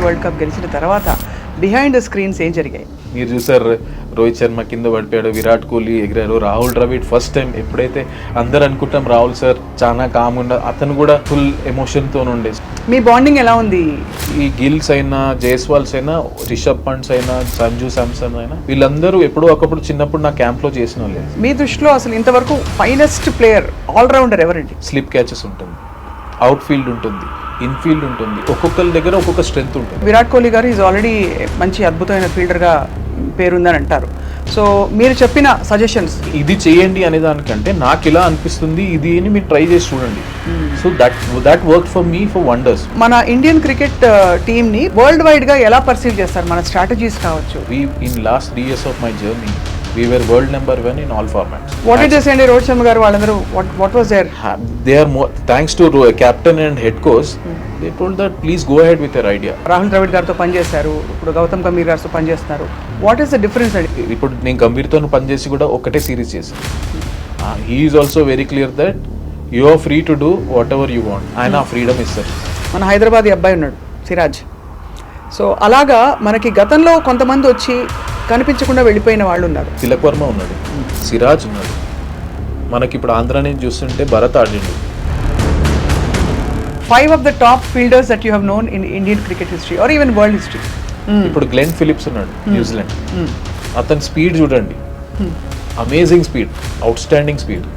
World cup గెలిచిన తర్వాత behind the screens ఏం జరిగాయి? మీరు చూసారు, రోహిత్ శర్మ కింద పడిపోయాడు, విరాట్ కోహ్లీ ఎగిరారు, రాహుల్ ద్రవిడ్ ఫస్ట్ టైం ఎప్పుడైతే అందరు అనుకుంటాం రాహుల్ సార్ చాలా కామ్గా, అతను కూడా ఫుల్ ఎమోషన్తో ఉండే. మీ బాండింగ్ ఎలా ఉంది? ఈ గిల్స్ అయినా, జైస్వాల్స్ అయినా, రిషబ్ పంట్స్ అయినా, సంజు శాంసన్ అయినా, వీళ్ళందరూ ఎప్పుడో ఒకప్పుడు చిన్నప్పుడు నా క్యాంప్లో చేసిన వాళ్ళే. మీ దృష్టిలో అసలు ఇంతవరకు ఫైనెస్ట్ ప్లేయర్ ఆల్రౌండర్ ఎవరండి? స్లిప్ క్యాచెస్ ఉంటుంది, అవుట్ ఫీల్డ్ ఉంటుంది, ఇన్ఫీల్డ్ ఉంటుంది, ఒక్కొక్కరి దగ్గర ఒక్కొక్క స్ట్రెంత్ ఉంటుంది. విరాట్ కోహ్లీ గారు ఈజ్ ఆల్రెడీ మంచి అద్భుతమైన ఫీల్డర్గా పేరుందని అంటారు. సో మీరు చెప్పిన సజెషన్స్ ఇది చేయండి అనే దానికంటే నాకు ఇలా అనిపిస్తుంది ఇది అని మీరు ట్రై చేసి చూడండి. So that work for me for wonders. మన ఇండియన్ క్రికెట్ టీమ్ని వరల్డ్ వైడ్గా ఎలా పర్సీవ్ చేస్తారు? మన స్ట్రాటజీస్ కావచ్చు. In last 3 years of my journey we were world number 1 in all formats. What did they say? Rohit Sharma గారు వాళ్ళందరూ what was their? They are more, thanks to captain and head coach, they told that please go ahead with your idea. Rahul Dravid గారితో పనిచేశారు, ఇప్పుడు గౌతమ్ గంభీర్ గారితో పనిచేస్తున్నారు. What is the difference అండి? ఇప్పుడు నేను గంభీర్తో పనిచేసి కూడా ఒకటే సిరీస్ చేశాను. He is also very clear that you are free to do whatever you want. ఆయన ఫ్రీడమ్ ఇస్తారు. మన హైదరాబాద్ అబ్బాయి ఉన్నాడు సిరాజ్. సో అలాగా మనకి గతంలో కొంతమంది వచ్చి కనిపించకుండా వెళ్ళిపోయిన వాళ్ళు ఉన్నారు. తిలక్ వర్మ ఉన్నాడు, సిరాజ్ ఉన్నాడు, మనకి ఇప్పుడు ఆంధ్ర నుంచి చూస్తుంటే Bharat ఆడిండు. 5 of the top fielders that you have known in Indian cricket history or even world history. ఇప్పుడు గ్లెన్ ఫిలిప్స్ ఉన్నాడు, న్యూజిలాండ్. అతని స్పీడ్ చూడండి, amazing speed, out standing speed.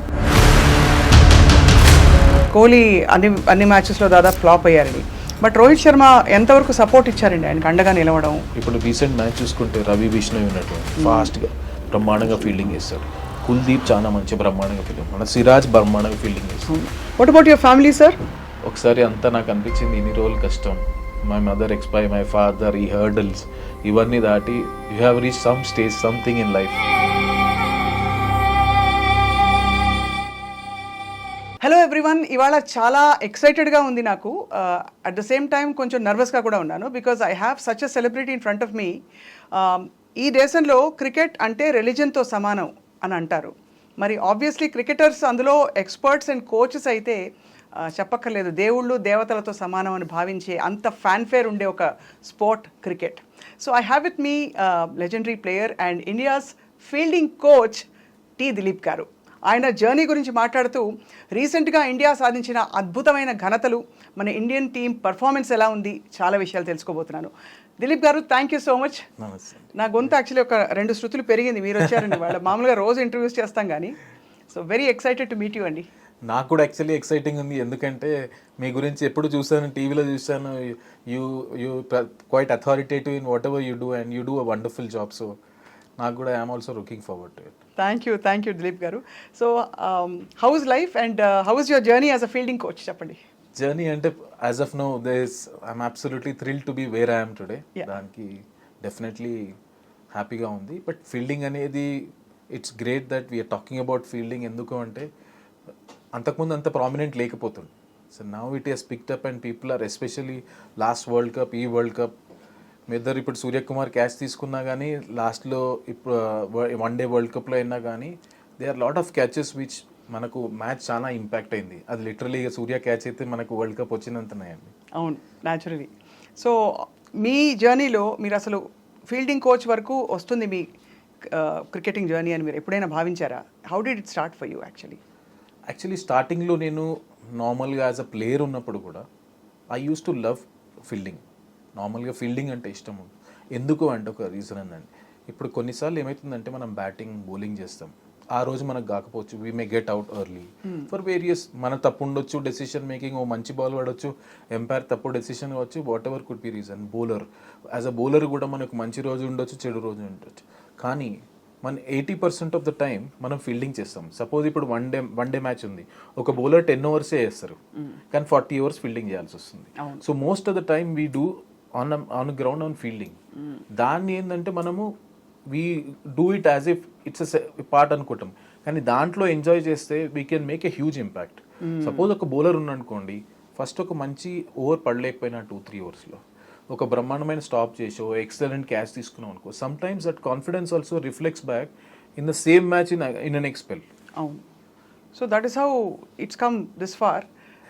Kohli అన్ని మ్యాచెస్లో దాదాపు ఫ్లాప్ అయ్యారండి. బట్ రోహిత్ శర్మ ఎంతవరకు సపోర్ట్ ఇచ్చారండి ఆయనకు అండగా నిలవడం? ఇప్పుడు రీసెంట్ మ్యాచ్ చూసుకుంటే రవి బిష్ణోయ్ ఉన్నట్టు ఫాస్ట్గా బ్రహ్మాండంగా ఫీల్డింగ్ చేస్తాడు. కుల్దీప్ చాలా మంచి బ్రహ్మాండంగా ఫీల్డింగ్, మన సిరాజ్ బ్రహ్మాండంగా ఫీల్డింగ్ చేస్తాడు. What about your family sir? ఒకసారి అంతా నాకు అనిపించింది ఇన్ని రోజులు కష్టం, my mother expire, my father, ఈ హర్డల్స్ ఇవన్నీ దాటి you have reach some stage, something in life. Hello everyone, ఇవాళ చాలా ఎక్సైటెడ్గా ఉంది నాకు. అట్ ద సేమ్ టైం కొంచెం నర్వస్గా కూడా ఉన్నాను. Because I have such a celebrity in front of me. ఈ దేశంలో క్రికెట్ అంటే రిలీజన్తో సమానం అని అంటారు. మరి ఆబ్వియస్లీ క్రికెటర్స్ అందులో ఎక్స్పర్ట్స్ అండ్ కోచెస్ అయితే చెప్పక్కర్లేదు, దేవుళ్ళు దేవతలతో సమానం అని భావించే అంత ఫ్యాన్ఫేర్ ఉండే ఒక sport cricket. So I have with me legendary player and India's fielding coach T Dilip గారు. ఆయన జర్నీ గురించి మాట్లాడుతూ రీసెంట్గా ఇండియా సాధించిన అద్భుతమైన ఘనతలు, మన ఇండియన్ టీమ్ పర్ఫార్మెన్స్ ఎలా ఉంది, చాలా విషయాలు తెలుసుకోబోతున్నాను. దిలీప్ గారు, థ్యాంక్ యూ సో మచ్. నా గొంతు యాక్చువల్లీ ఒక 2 శృతులు పెరిగింది మీరు వచ్చారండి. వాళ్ళ మామూలుగా రోజు ఇంటర్వ్యూస్ చేస్తాం కానీ. So very excited to meet you అండి. నాకు కూడా యాక్చువల్లీ ఎక్సైటింగ్ ఉంది, ఎందుకంటే మీ గురించి ఎప్పుడు చూసాను, టీవీలో చూసాను. You quite authoritative in whatever you do and you do a wonderful job. So నాకు కూడా I'm also looking forward to it. Thank you Dileep garu. So how is life and how is your journey as a fielding coach? చెప్పండి. Journey అంటే as of no I'm absolutely thrilled to be where I'm today. దానికి definitely హ్యాపీగా ఉంది. But fielding అనేది it's great that we're talking about fielding. ఎందుకు అంటే అంతకుముందు అంత ప్రామినెంట్ లేకపోతుంది. So now it has picked up and people are, especially last world cup, ఈ వరల్డ్ కప్ మీ ఇద్దరు ఇప్పుడు సూర్యకుమార్ క్యాచ్ తీసుకున్నా కానీ, లాస్ట్లో ఇప్పుడు వన్ డే వరల్డ్ కప్లో అయినా కానీ they are lot of catches which మనకు మ్యాచ్ చాలా ఇంపాక్ట్ అయింది. అది లిటరలీ సూర్య క్యాచ్ అయితే మనకు వరల్డ్ కప్ వచ్చినంతనాయండి. అవును, న్యాచురలీ. సో మీ జర్నీలో మీరు అసలు ఫీల్డింగ్ కోచ్ వరకు వస్తుంది మీ క్రికెటింగ్ జర్నీ అని మీరు ఎప్పుడైనా భావించారా? How did it start for you? Actually స్టార్టింగ్లో నేను నార్మల్గా యాజ్ అ ప్లేయర్ ఉన్నప్పుడు కూడా I used to love fielding. నార్మల్గా ఫీల్డింగ్ అంటే ఇష్టం. ఎందుకు అంటే ఒక రీజన్ ఉందండి. ఇప్పుడు కొన్నిసార్లు ఏమవుతుందంటే మనం బ్యాటింగ్ బౌలింగ్ చేస్తాం, ఆ రోజు మనకు కాకపోవచ్చు, we may get out early for various, మన తప్పు ఉండొచ్చు, డెసిషన్ మేకింగ్, ఓ మంచి బాల్ పడవచ్చు, ఎంపైర్ తప్పు డెసిషన్ కావచ్చు, what ever could be reason. Bowler as a bowler కూడా మనకు మంచి రోజు ఉండొచ్చు, చెడు రోజు ఉండొచ్చు. కానీ మన 80% ఆఫ్ ద టైం మనం ఫీల్డింగ్ చేస్తాం. సపోజ్ ఇప్పుడు వన్ డే మ్యాచ్ ఉంది, ఒక బౌలర్ 10 ఓవర్సే వేస్తారు, కానీ 40 ఓవర్స్ ఫీల్డింగ్ చేయాల్సి వస్తుంది. So most of the time we do on ground on fielding. దాన్ని ఏంటంటే మనము we do it as if it's part అనుకుంటాం, కానీ దాంట్లో ఎంజాయ్ చేస్తే we can make a huge impact. Suppose ఒక బౌలర్ ఉన్నానుకోండి, ఫస్ట్ ఒక మంచి ఓవర్ పడలేకపోయినా 2-3 ఓవర్స్లో ఒక బ్రహ్మాండమైన స్టాప్ చేసో ఎక్సలెంట్ క్యాచ్ తీసుకున్నాం అనుకో, sometimes that confidence also reflects back in the same match in a next spell. అవును. So that is how it's come this far.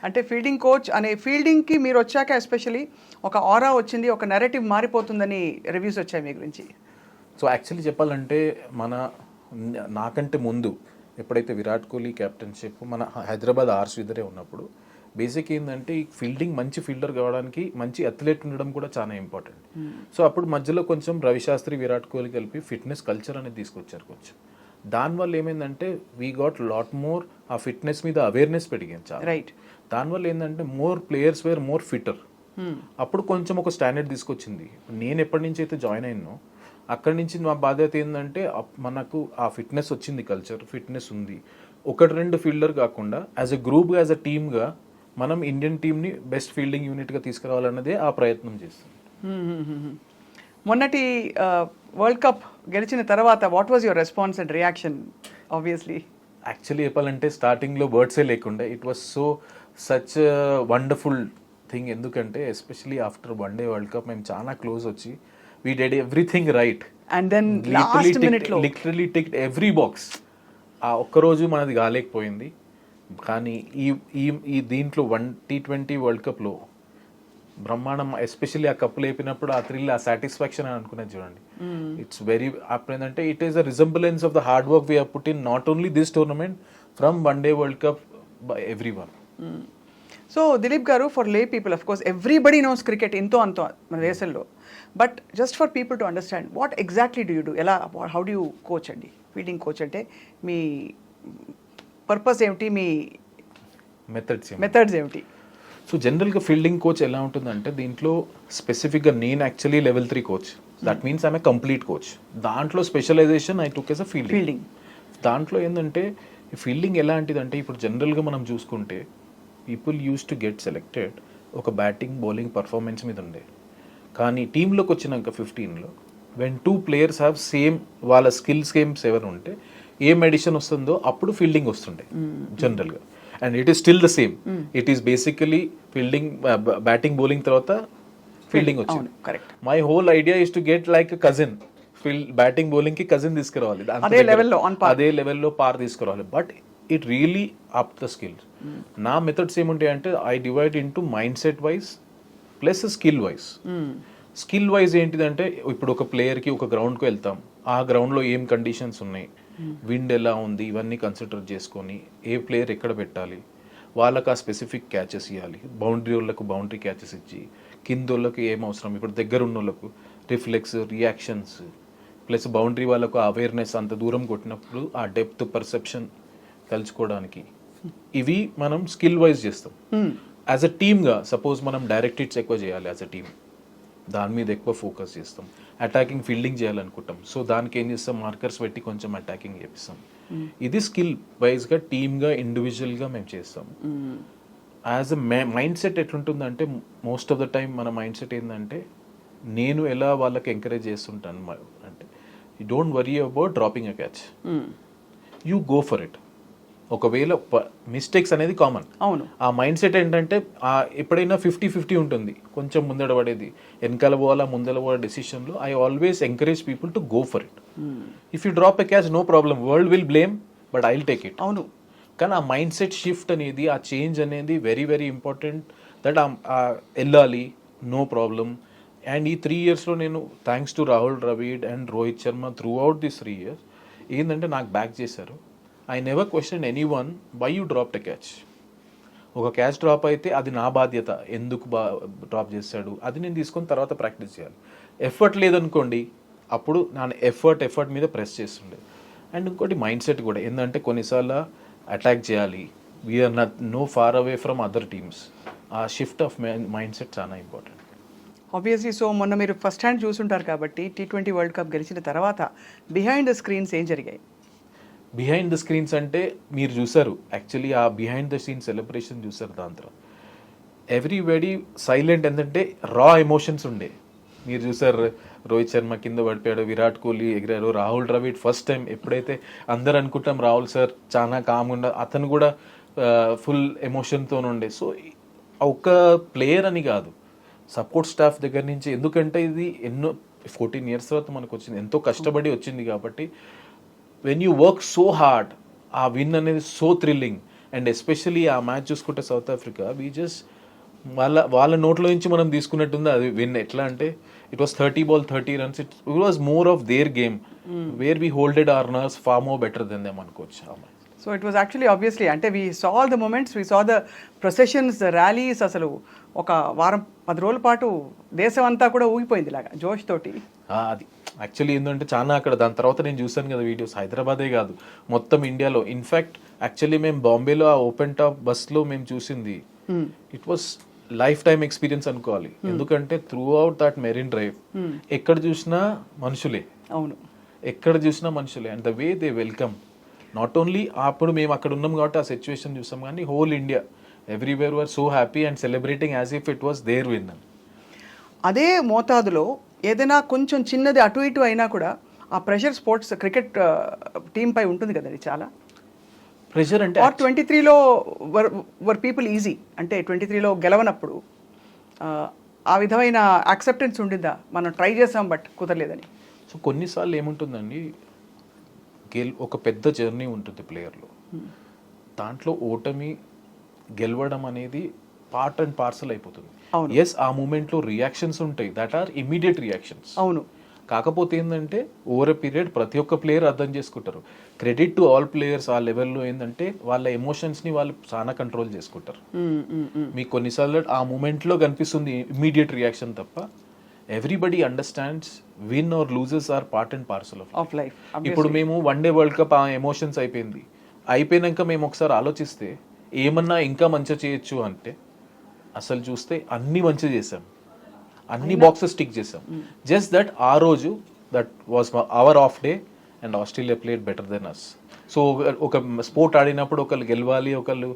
అంటే ఫీల్డింగ్ కోచ్ అనే ఫీల్డింగ్కి మీరు వచ్చాక ఎస్పెషలీ ఒక ఆరా వచ్చింది, ఒక నెరేటివ్ మారిపోతుందని రివ్యూస్ వచ్చాయి మీ గురించి. సో యాక్చువల్లీ చెప్పాలంటే నాకంటే ముందు ఎప్పుడైతే విరాట్ కోహ్లీ కెప్టెన్షిప్ మన హైదరాబాద్ ఆర్స్ ఇద్దరే ఉన్నప్పుడు బేసిక్ ఏంటంటే ఈ ఫీల్డింగ్ మంచి ఫీల్డర్ కావడానికి మంచి అథ్లెట్ ఉండడం కూడా చాలా ఇంపార్టెంట్. సో అప్పుడు మధ్యలో కొంచెం రవిశాస్త్రి విరాట్ కోహ్లీ కలిపి ఫిట్నెస్ కల్చర్ అనేది తీసుకొచ్చారు కొంచెం. దానివల్ల ఏమైందంటే వీ గాట్ లాట్ మోర్ ఆ ఫిట్నెస్ మీద అవేర్నెస్ పెరిగింది చాలా. రైట్. దానివల్ల ఏంటంటే more players were more fitter. అప్పుడు కొంచెం ఒక స్టాండర్డ్ తీసుకొచ్చింది. నేను ఎప్పటి నుంచి అయితే జాయిన్ అయినో అక్కడి నుంచి మా బాధ్యత ఏంటంటే మనకు ఆ ఫిట్నెస్ వచ్చింది, కల్చర్ ఫిట్నెస్ ఉంది. ఒకటి రెండు ఫీల్డర్ కాకుండా యాజ్ ఎ గ్రూప్గా యాజ్ ఎ టీమ్గా మనం ఇండియన్ టీమ్ని బెస్ట్ ఫీల్డింగ్ యూనిట్గా తీసుకురావాలన్నదే ఆ ప్రయత్నం చేస్తుంది. మొన్నటి వరల్డ్ కప్ గెలిచిన తర్వాత what was your response and reaction? Obviously actually చెప్పాలంటే స్టార్టింగ్లో వర్డ్సే లేకుండే. It was so such wonderful thing. ఎందుకంటే especially after one day world cup మేము చాలా క్లోజ్ వచ్చి we did everything right and then last మినిట్లో లిటరలీ టిక్డ్ ఎవ్రీ బాక్స్. ఆ ఒక్కరోజు మనది కాలేకపోయింది. కానీ ఈ దీంట్లో T20 వరల్డ్ కప్లో బ్రహ్మాండం, ఎస్పెషల్లీ ఆ కప్పు లేపినప్పుడు ఆ థ్రిల్, ఆ సాటిస్ఫాక్షన్ అని అనుకునేది చూడండి. ఇట్స్ వెరీ అప్పుడేంటంటే it is a resemblance of the hard work we have put in not only this tournament from one day world cup by every one. So Dilip గారు, for లే people of course everybody knows cricket ఎంతో అంతో మన దేశంలో, but just for people to understand what exactly do you do, ఎలా how do you coach అండి? Fielding coach అంటే మీ purpose ఏమిటి, మీ మెథడ్స్ ఏమిటి? సో జనరల్గా ఫీల్డింగ్ కోచ్ ఎలా ఉంటుందంటే దీంట్లో స్పెసిఫిక్గా నేను actually level 3 coach. That means I'm a complete coach. దాంట్లో specialisation I took as a fielding. దాంట్లో ఏంటంటే ఫీల్డింగ్ ఎలాంటిదంటే ఇప్పుడు జనరల్గా మనం చూసుకుంటే people used to get selected ఒక బ్యాటింగ్ బౌలింగ్ పర్ఫార్మెన్స్ మీద ఉండే. కానీ టీంలోకి వచ్చినాక 15లో వెన్ 2 players హ్యావ్ సేమ్ వాళ్ళ స్కిల్స్ గేమ్స్ ఎవరు ఉంటే ఏం ఎడిషన్ వస్తుందో అప్పుడు ఫీల్డింగ్ వస్తుండే జనరల్గా. And it is still the same. It is basically fielding, batting bowling తర్వాత ఫీల్డింగ్ వచ్చింది. My whole idea is to get like cousin, batting bowling కి కజిన్ తీసుకురావాలి, అదే లెవెల్లో పార్ తీసుకురావాలి. But it really up the skills. నా మెథడ్స్ ఏముంటాయి అంటే I divide in to mind set wise plus skill wise. Skill wise ఏంటిదంటే ఇప్పుడు ఒక ప్లేయర్కి ఒక గ్రౌండ్కి వెళ్తాం, ఆ గ్రౌండ్లో ఏం కండిషన్స్ ఉన్నాయి, విండ్ ఎలా ఉంది, ఇవన్నీ కన్సిడర్ చేసుకొని ఏ ప్లేయర్ ఎక్కడ పెట్టాలి, వాళ్ళకి ఆ స్పెసిఫిక్ క్యాచెస్ ఇవ్వాలి. బౌండరీ వాళ్ళకు బౌండరీ క్యాచెస్ ఇచ్చి, కింద వాళ్ళకి ఏం అవసరం, ఇప్పుడు దగ్గర ఉన్న వాళ్ళకు రిఫ్లెక్స్, రియాక్షన్స్, ప్లస్ బౌండరీ వాళ్ళకు అవేర్నెస్, అంత దూరం కొట్టినప్పుడు ఆ డెప్త్ పర్సెప్షన్ కలుసుకోవడానికి, ఇవి మనం స్కిల్ వైజ్ చేస్తాం. యాజ్ అ టీమ్గా సపోజ్ మనం డైరెక్ట్ హిట్స్ ఎక్కువ చేయాలి, యాజ్ అ టీమ్ దాని మీద ఎక్కువ ఫోకస్ చేస్తాం. అటాకింగ్ ఫీల్డింగ్ చేయాలనుకుంటాం, సో దానికి ఏం చేస్తాం, మార్కర్స్ పెట్టి కొంచెం అటాకింగ్ చేపిస్తాం. ఇది స్కిల్ వైజ్గా టీమ్గా ఇండివిజువల్గా మేము చేస్తాం. యాజ్ అ మైండ్ సెట్ ఎట్లుంటుందంటే మోస్ట్ ఆఫ్ ద టైం మన మైండ్ సెట్ ఏంటంటే నేను ఎలా వాళ్ళకి ఎంకరేజ్ చేస్తుంటాను అంటే you don't worry about dropping a catch, you go for it. ఒకవేళ మిస్టేక్స్ అనేది కామన్. అవును. ఆ మైండ్ సెట్ ఏంటంటే ఎప్పుడైనా 50-50 ఉంటుంది, కొంచెం ముందర పడేది, వెనకాల పోవాలా ముందర పోవాలా డెసిషన్లో. I always encourage people to go for it. If you drop a catch no problem, world will blame, but I will take it. అవును. కానీ ఆ మైండ్ సెట్ షిఫ్ట్ అనేది, ఆ చేంజ్ అనేది వెరీ వెరీ ఇంపార్టెంట్. దట్ వెళ్ళాలి, no problem. And ఈ 3 yearsలో నేను thanks to Rahul Dravid and Rohit Sharma throughout this 3 years ఏంటంటే నాకు బ్యాక్ చేశారు. I never question anyone why you drop a catch. ఒక క్యాచ్ డ్రాప్ అయితే అది నా బాధ్యత, ఎందుకు డ్రాప్ చేశాడు అది నేను తీసుకొని తర్వాత ప్రాక్టీస్ చేయాలి. ఎఫర్ట్ లేదనుకోండి, అప్పుడు నా ఎఫర్ట్ మీద ప్రెస్ చేస్తుండే. అండ్ ఇంకోటి మైండ్ సెట్ కూడా ఏంటంటే కొన్నిసార్లు అటాక్ చేయాలి, we're no far away from other teams. ఆ షిఫ్ట్ ఆఫ్ మైండ్ సెట్ చాలా ఇంపార్టెంట్. ఆబ్వియస్లీ. సో మొన్న మీరు ఫస్ట్ హ్యాండ్ చూసుంటారు కాబట్టి T20 వరల్డ్ కప్ గెలిచిన తర్వాత బిహైండ్ ద స్క్రీన్స్ ఏం జరిగాయి? బిహైండ్ ద స్క్రీన్స్ అంటే మీరు చూసారు, యాక్చువల్లీ ఆ బిహైండ్ ద సీన్ సెలబ్రేషన్ చూసారు. దాంట్లో ఎవ్రీబడి సైలెంట్, ఏంటంటే రా ఎమోషన్స్ ఉండే. మీరు చూసారు, రోహిత్ శర్మ కింద పడిపోయాడు, విరాట్ కోహ్లీ ఎగిరారు, రాహుల్ ద్రవిడ్ ఫస్ట్ టైం ఎప్పుడైతే అందరు అనుకుంటాం రాహుల్ సార్ చాలా కామ్గా, అతను కూడా ఫుల్ ఎమోషన్తో ఉండే. సో ఒక ప్లేయర్ అని కాదు, సపోర్ట్ స్టాఫ్ దగ్గర నుంచి, ఎందుకంటే ఇది ఎన్నో 14 years తర్వాత మనకు వచ్చింది, ఎంతో కష్టపడి వచ్చింది. కాబట్టి when you work so hard, ఆ విన్ అనేది సో థ్రిల్లింగ్. అండ్ ఎస్పెషలీ ఆ మ్యాచ్ చూసుకుంటే సౌత్ ఆఫ్రికా వీ జస్ట్ వాళ్ళ నోట్లో నుంచి మనం తీసుకున్నట్టుంది అది విన్. ఎట్లా అంటే it was 30 ball 30 runs. It was more of their game where we holded our nerves far more better than them అనుకోవచ్చు ఆ match. So it was actually obviously అంటే we saw all the moments, we saw the processions, the rallies. అసలు ఒక వారం 10 రోజుల పాటు దేశం అంతా కూడా ఊగిపోయింది ఇలాగా జోష్ తోటి. అది యాక్చువల్లీ ఏంటంటే చాలా అక్కడ దాని తర్వాత నేను చూసాను కదా వీడియోస్, హైదరాబాదే కాదు మొత్తం ఇండియాలో. ఇన్ఫ్యాక్ట్ యాక్చువల్లీ మేము బాంబేలో ఆ ఓపెన్ టాప్ బస్లో మేము చూసింది it was lifetime experience అనుకోవాలి. ఎందుకంటే throughout that Marine Drive ఎక్కడ చూసినా మనుషులే, అవును ఎక్కడ చూసినా మనుషులే. And the way they welcome, not only అప్పుడు మేము అక్కడ ఉన్నాం కాబట్టి ఆ సిచ్యువేషన్ చూసాం, కానీ whole India everywhere were so happy and celebrating as if it was their win. అదే మోతాదులో ఏదైనా కొంచెం చిన్నది అటు ఇటు అయినా కూడా ఆ ప్రెషర్ స్పోర్ట్స్ క్రికెట్ టీం పై ఉంటుంది కదండి చాలా. ప్రెషర్ అంటే ఆర్ 23లో వర్ పీపుల్ ఈజీ అంటే 23లో గెలవనప్పుడు ఆ విధమైన యాక్సెప్టెన్స్ ఉండిందా? మనం ట్రై చేసాం బట్ కుదరలేదని. సో కొన్నిసార్లు ఏముంటుందండి, ఒక పెద్ద జర్నీ ఉంటుంది ప్లేయర్లో, దాంట్లో ఓటమి గెలవడం అనేది పార్ట్ అండ్ పార్సల్ అయిపోతుంది. ఎస్ ఆ మూమెంట్లో రియాక్షన్స్ ఉంటాయి, దట్ ఆర్ ఇమీడియట్ రియాక్షన్స్. అవును, కాకపోతే ఏంటంటే ఓవర్ ఎ పీరియడ్ ప్రతి ఒక్క ప్లేయర్ అర్థం చేసుకుంటారు. క్రెడిట్ టు ఆల్ ప్లేయర్స్ ఆ లెవెల్లో ఏంటంటే వాళ్ళ ఎమోషన్స్ని వాళ్ళు చాలా కంట్రోల్ చేసుకుంటారు. మీకు కొన్నిసార్లు ఆ మూమెంట్లో కనిపిస్తుంది ఇమీడియట్ రియాక్షన్ తప్ప everybody understands win or loses are part and parcel of life. ఇప్పుడు మేము వన్డే వరల్డ్ కప్ ఆ ఎమోషన్స్ అయిపోయినాక మేము ఒకసారి ఆలోచిస్తే ఏమన్నా ఇంకా మంచిగా చేయొచ్చు అంటే అసలు చూస్తే అన్ని మంచిగా చేసాం, అన్ని బాక్సెస్ టిక్ చేసాం. జస్ట్ దట్ ఆ రోజు that was our off day and Australia played better than us. So ఒక స్పోర్ట్ ఆడినప్పుడు ఒకళ్ళు గెలవాలి, ఒకళ్ళు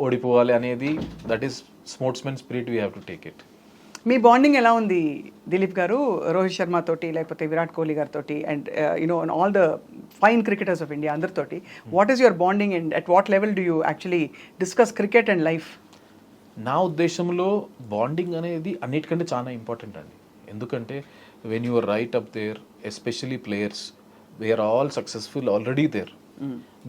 ఓడిపోవాలి అనేది that is sportsmen spirit, we have to take it. మీ బాండింగ్ ఎలా ఉంది దిలీప్ గారు రోహిత్ శర్మ తోటి, లేకపోతే విరాట్ కోహ్లీ గారితోటి, and you know all the fine cricketers of India అందరితోటి? What is your bonding and at what level do you actually discuss cricket and life? నా ఉద్దేశంలో bonding అనేది అన్నిటికంటే చాలా ఇంపార్టెంట్ అండి. ఎందుకంటే when you're right up there, especially players, they are all successful already there.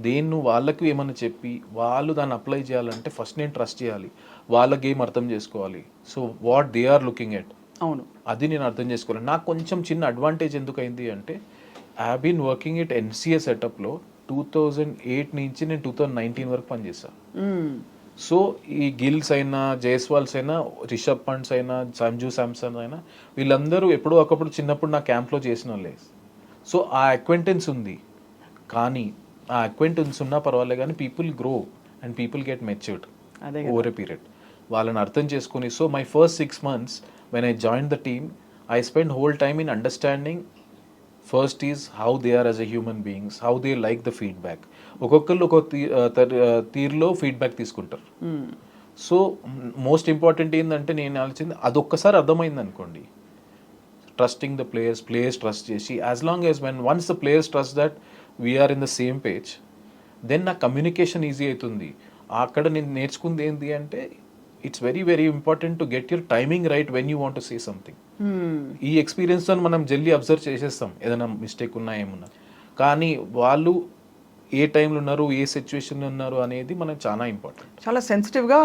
దేన్ని వాళ్ళకు ఏమన్నా చెప్పి వాళ్ళు దాన్ని అప్లై చేయాలంటే ఫస్ట్ నేను ట్రస్ట్ చేయాలి, వాళ్ళ గేమ్ అర్థం చేసుకోవాలి. So what they are looking at, అవును, అది నేను అర్థం చేసుకోవాలి. నాకు కొంచెం చిన్న అడ్వాంటేజ్ ఎందుకు అయింది అంటే I have been working it NCA సెటప్లో 2008 నుంచి నేను 2019 వరకు పనిచేశాను. సో ఈ గిల్స్ అయినా, జైస్వాల్స్ అయినా, రిషబ్ పంట్స్ అయినా, సంజు శాంసన్ అయినా, వీళ్ళందరూ ఎప్పుడో ఒకప్పుడు చిన్నప్పుడు నా క్యాంప్లో చేసిన వాళ్ళే. సో ఆ అక్వెంటెన్స్ ఉంది, కానీ ఆ అక్వెంటెన్స్ ఉన్నా పర్వాలేదు, కానీ people grow and people get matured over a period. వాళ్ళని అర్థం చేసుకుని, so my first 6 months when I joined the team, I spent whole time in understanding first is how they are as a human beings, how they like the feedback. ఒక్కొక్కళ్ళు ఒక తీరులో feedback తీసుకుంటారు. So most important ఏంటంటే నేను ఆలోచించింది అదొక్కసారి అర్థమైంది అనుకోండి, ట్రస్టింగ్ ద ప్లేయర్స్ ట్రస్ట్ చేసి, as long as when once the players trust that we're in the same page, then నా కమ్యూనికేషన్ ఈజీ అవుతుంది. అక్కడ నేను నేర్చుకుంది ఏంటి అంటే it's very very important to get your timing right when you want to say something. ఈ ఎక్స్పీరియన్స్తో మనం జల్దీ అబ్జర్వ్ చేసేస్తాం ఏదైనా మిస్టేక్ ఉన్నా ఏమున్నా, కానీ వాళ్ళు ఏ టైంలో ఉన్నారు, ఏ సిచ్యువేషన్లో ఉన్నారు అనేది మనకు చాలా ఇంపార్టెంట్. చాలా సెన్సిటివ్గా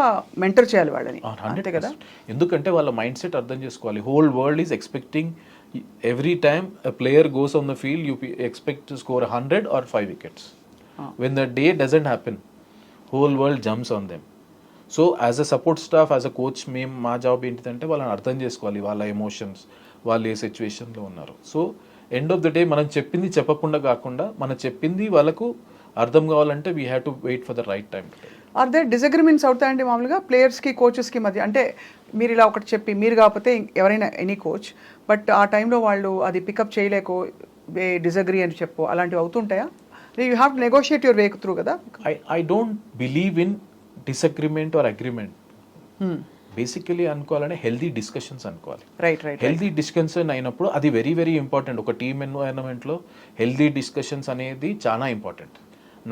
మెంటర్ చేయాలి వాళ్ళని, అంతే కదా? ఎందుకంటే వాళ్ళ మైండ్ సెట్ అర్థం చేసుకోవాలి. Whole world is expecting every time a player goes on the field, you expect to score 100 or 5 wickets. When the day doesn't happen, whole world jumps on them. So as a support staff, as a coach, మేము మా job ఏంటిదంటే వాళ్ళని అర్థం చేసుకోవాలి, వాళ్ళ emotions, వాళ్ళు ఏ సిచ్యువేషన్లో ఉన్నారు. So end of the day మనం చెప్పింది చెప్పకుండా కాకుండా మనం చెప్పింది వాళ్ళకు అర్థం కావాలంటే we have to wait for the right time. Or they disagreements అవుతాయండి మామూలుగా ప్లేయర్స్కి కోచెస్కి మధ్య? అంటే మీరు ఇలా ఒకటి చెప్పి మీరు కాకపోతే ఎవరైనా ఎనీ కోచ్, బట్ ఆ టైంలో వాళ్ళు అది పికప్ చేయలేకో డిసగ్రీ అని చెప్పు, అలాంటివి అవుతుంటాయా? You have to negotiate your way through కదా. I don't believe in disagreement or agreement. Basically అనుకోవాలంటే హెల్దీ డిస్కషన్స్ అనుకోవాలి. రైట్. హెల్దీ డిస్కషన్ అయినప్పుడు అది వెరీ వెరీ ఇంపార్టెంట్. ఒక టీమ్ ఎన్వైరన్మెంట్లో హెల్దీ డిస్కషన్స్ అనేది చాలా ఇంపార్టెంట్.